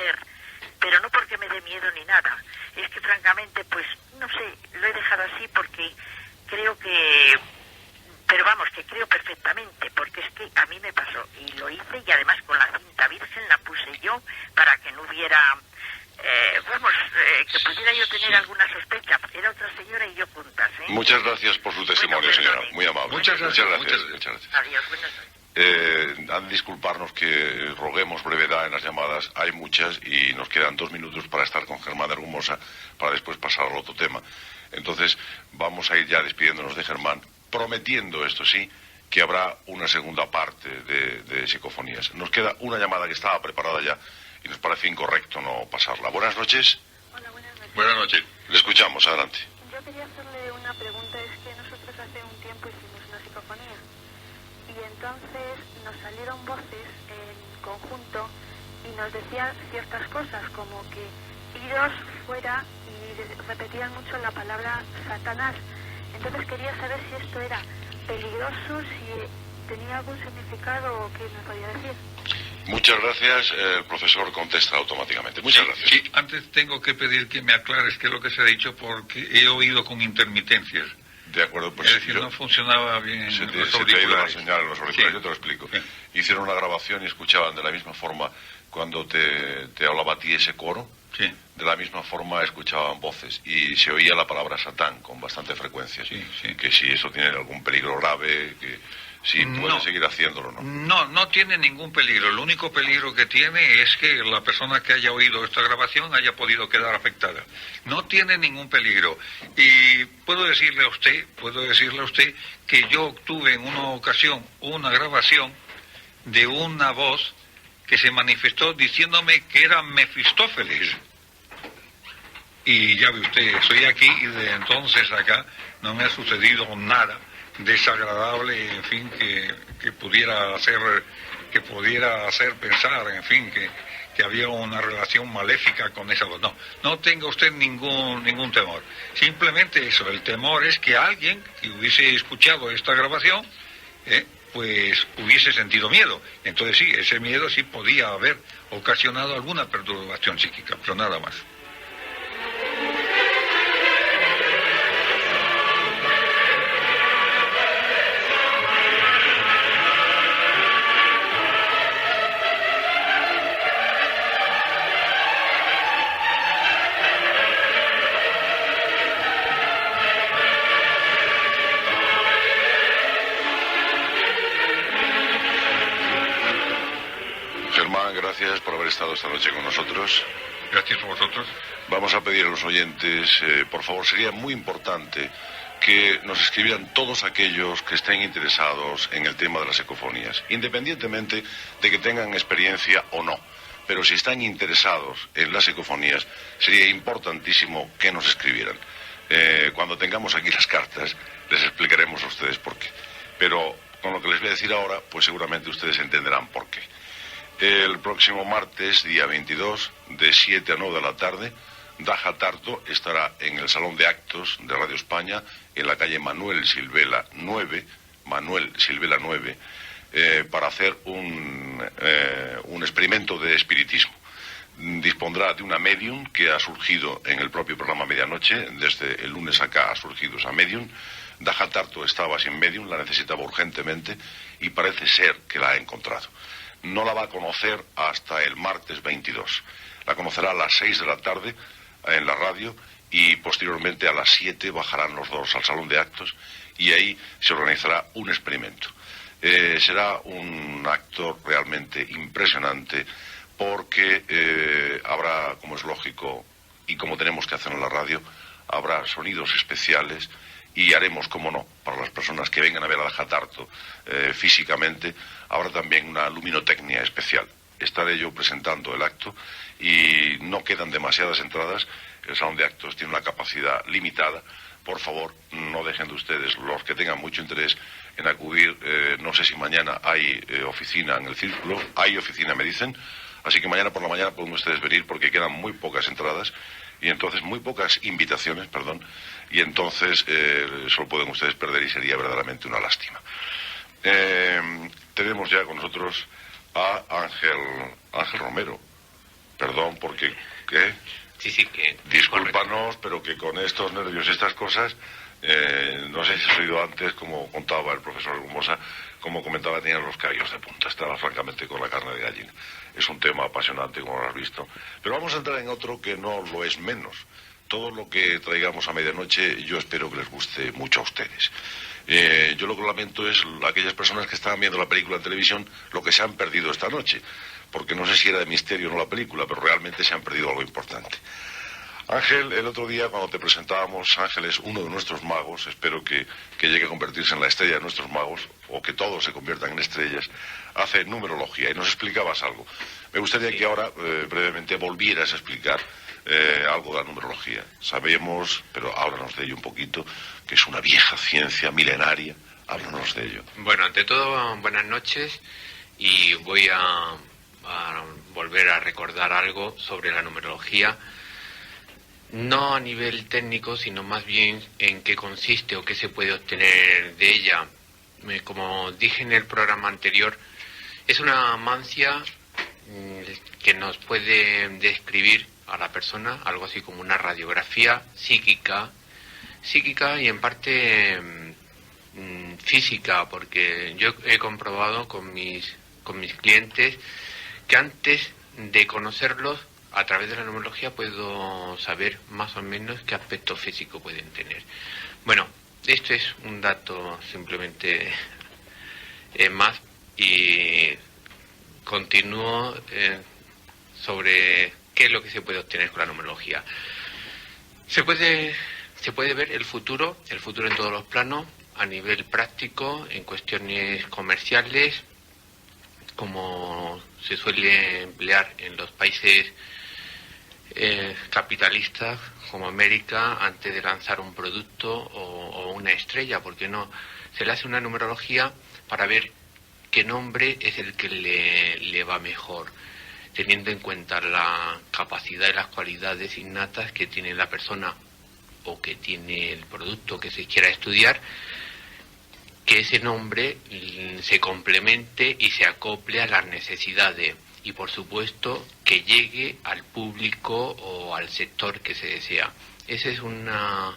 Pero no porque me dé miedo ni nada, es que francamente, pues, no sé, lo he dejado así porque creo que... Pero vamos, que creo perfectamente, porque es que a mí me pasó, y lo hice, y además con la cinta virgen la puse yo para que no hubiera... que pudiera yo tener alguna sospecha. Era otra señora y yo juntas, ¿eh? Muchas gracias por su testimonio, señora. Muy amable. Muchas gracias. Adiós, buenas noches. Han de disculparnos que roguemos brevedad en las llamadas. Hay muchas y nos quedan 2 minutos para estar con Germán de Argumosa para después pasar al otro tema. Entonces vamos a ir ya despidiéndonos de Germán, prometiendo, esto sí, que habrá una segunda parte de psicofonías. Nos queda una llamada que estaba preparada ya y nos parece incorrecto no pasarla. Buenas noches. Hola, buenas noches. Buenas noches. Le escuchamos, adelante. Yo quería hacerle una pregunta. Es que nosotros hace un tiempo hicimos una psicofonía y entonces nos salieron voces en conjunto y nos decían ciertas cosas, como que iros fuera, y repetían mucho la palabra Satanás. Entonces quería saber si esto era peligroso, si tenía algún significado o qué me podía decir. Muchas gracias. El profesor contesta automáticamente. Muchas gracias. Sí, antes tengo que pedir que me aclares qué es lo que se ha dicho, porque he oído con intermitencias. De acuerdo, pues es decir, no funcionaba bien se los te ha ido la auriculares. señal en los auriculares, Sí. yo te lo explico. Sí. Hicieron una grabación y escuchaban de la misma forma cuando te hablaba a ti ese coro. Sí. De la misma forma escuchaban voces y se oía la palabra Satán con bastante frecuencia. Sí. Que si eso tiene algún peligro grave, que si puede seguir haciéndolo, ¿no? No tiene ningún peligro. El único peligro que tiene es que la persona que haya oído esta grabación haya podido quedar afectada. No tiene ningún peligro. Y puedo decirle a usted que yo obtuve en una ocasión una grabación de una voz que se manifestó diciéndome que era Mefistófeles. y ya ve usted, estoy aquí y de entonces acá no me ha sucedido nada desagradable, en fin, que pudiera hacer pensar, en fin, que había una relación maléfica con esa voz. No tenga usted ningún temor. Simplemente eso, el temor es que alguien que hubiese escuchado esta grabación, pues hubiese sentido miedo. Entonces sí, ese miedo sí podía haber ocasionado alguna perturbación psíquica, pero nada más. Gracias por haber estado esta noche con nosotros. Gracias a vosotros. Vamos a pedir a los oyentes, por favor, sería muy importante que nos escribieran todos aquellos que estén interesados en el tema de las ecofonías, independientemente de que tengan experiencia o no. Pero si están interesados en las ecofonías, sería importantísimo que nos escribieran. Cuando tengamos aquí las cartas, les explicaremos a ustedes por qué. Pero con lo que les voy a decir ahora, pues seguramente ustedes entenderán por qué. El próximo martes, día 22, de 7 a 9 de la tarde, Daja Tarto estará en el Salón de Actos de Radio España, en la calle Manuel Silvela 9, para hacer un experimento de espiritismo. Dispondrá de una medium que ha surgido en el propio programa Medianoche. Desde el lunes acá ha surgido esa medium. Daja Tarto estaba sin medium, la necesitaba urgentemente y parece ser que la ha encontrado. No la va a conocer hasta el martes 22. La conocerá a las 6 de la tarde en la radio y posteriormente a las 7 bajarán los dos al Salón de Actos y ahí se organizará un experimento. Será un acto realmente impresionante porque habrá, como es lógico y como tenemos que hacer en la radio, habrá sonidos especiales y haremos, como no, para las personas que vengan a ver a Daja Tarto físicamente, habrá también una luminotecnia especial. Estaré yo presentando el acto y no quedan demasiadas entradas. El Salón de Actos tiene una capacidad limitada. Por favor, no dejen de ustedes, los que tengan mucho interés, en acudir. No sé si mañana hay oficina en el Círculo. Hay oficina, me dicen. Así que mañana por la mañana pueden ustedes venir porque quedan muy pocas entradas y entonces muy pocas invitaciones, perdón, y entonces se lo pueden ustedes perder y sería verdaderamente una lástima. Tenemos ya con nosotros a Ángel Romero. Perdón porque... ¿qué? Sí, que... Discúlpanos, pero que con estos nervios y estas cosas, no sé si has oído antes, como contaba el profesor Hermosa, como comentaba, tenía los cabellos de punta, estaba francamente con la carne de gallina. Es un tema apasionante, como lo has visto. Pero vamos a entrar en otro que no lo es menos. Todo lo que traigamos a medianoche, yo espero que les guste mucho a ustedes. Yo lo que lamento es aquellas personas que estaban viendo la película en televisión, lo que se han perdido esta noche. Porque no sé si era de misterio o no la película, pero realmente se han perdido algo importante. Ángel, el otro día cuando te presentábamos, Ángel es uno de nuestros magos, espero que llegue a convertirse en la estrella de nuestros magos, o que todos se conviertan en estrellas, hace numerología, y nos explicabas algo. Me gustaría que ahora, brevemente, volvieras a explicar algo de la numerología. Sabemos, pero háblanos de ello un poquito, que es una vieja ciencia milenaria, háblanos de ello. Bueno, ante todo, buenas noches, y voy a volver a recordar algo sobre la numerología, no a nivel técnico, sino más bien en qué consiste o qué se puede obtener de ella. Como dije en el programa anterior, es una mancia que nos puede describir a la persona, algo así como una radiografía psíquica y en parte física, porque yo he comprobado con mis clientes que antes de conocerlos, a través de la numerología puedo saber más o menos qué aspecto físico pueden tener. Bueno, esto es un dato simplemente más y continúo sobre qué es lo que se puede obtener con la numerología. Se puede ver el futuro en todos los planos, a nivel práctico, en cuestiones comerciales, como se suele emplear en los países capitalistas como América, antes de lanzar un producto o una estrella, porque no se le hace una numerología para ver qué nombre es el que le va mejor, teniendo en cuenta la capacidad y las cualidades innatas que tiene la persona o que tiene el producto que se quiera estudiar, que ese nombre se complemente y se acople a las necesidades y, por supuesto, que llegue al público o al sector que se desea. Esa es una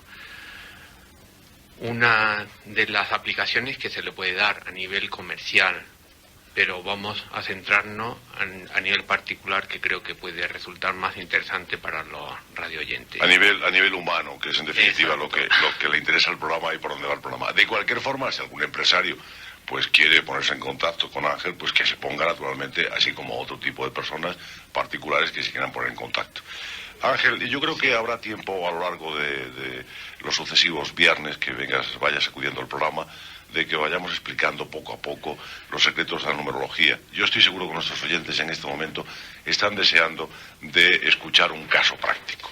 de las aplicaciones que se le puede dar a nivel comercial, pero vamos a centrarnos a nivel particular, que creo que puede resultar más interesante para los radioyentes. A nivel humano, que es en definitiva lo que le interesa al programa y por dónde va el programa. De cualquier forma, si algún empresario pues quiere ponerse en contacto con Ángel, pues que se ponga naturalmente, así como otro tipo de personas particulares que se quieran poner en contacto. Ángel, yo creo que habrá tiempo a lo largo de los sucesivos viernes que vayas acudiendo al programa, de que vayamos explicando poco a poco los secretos de la numerología. Yo estoy seguro que nuestros oyentes en este momento están deseando de escuchar un caso práctico.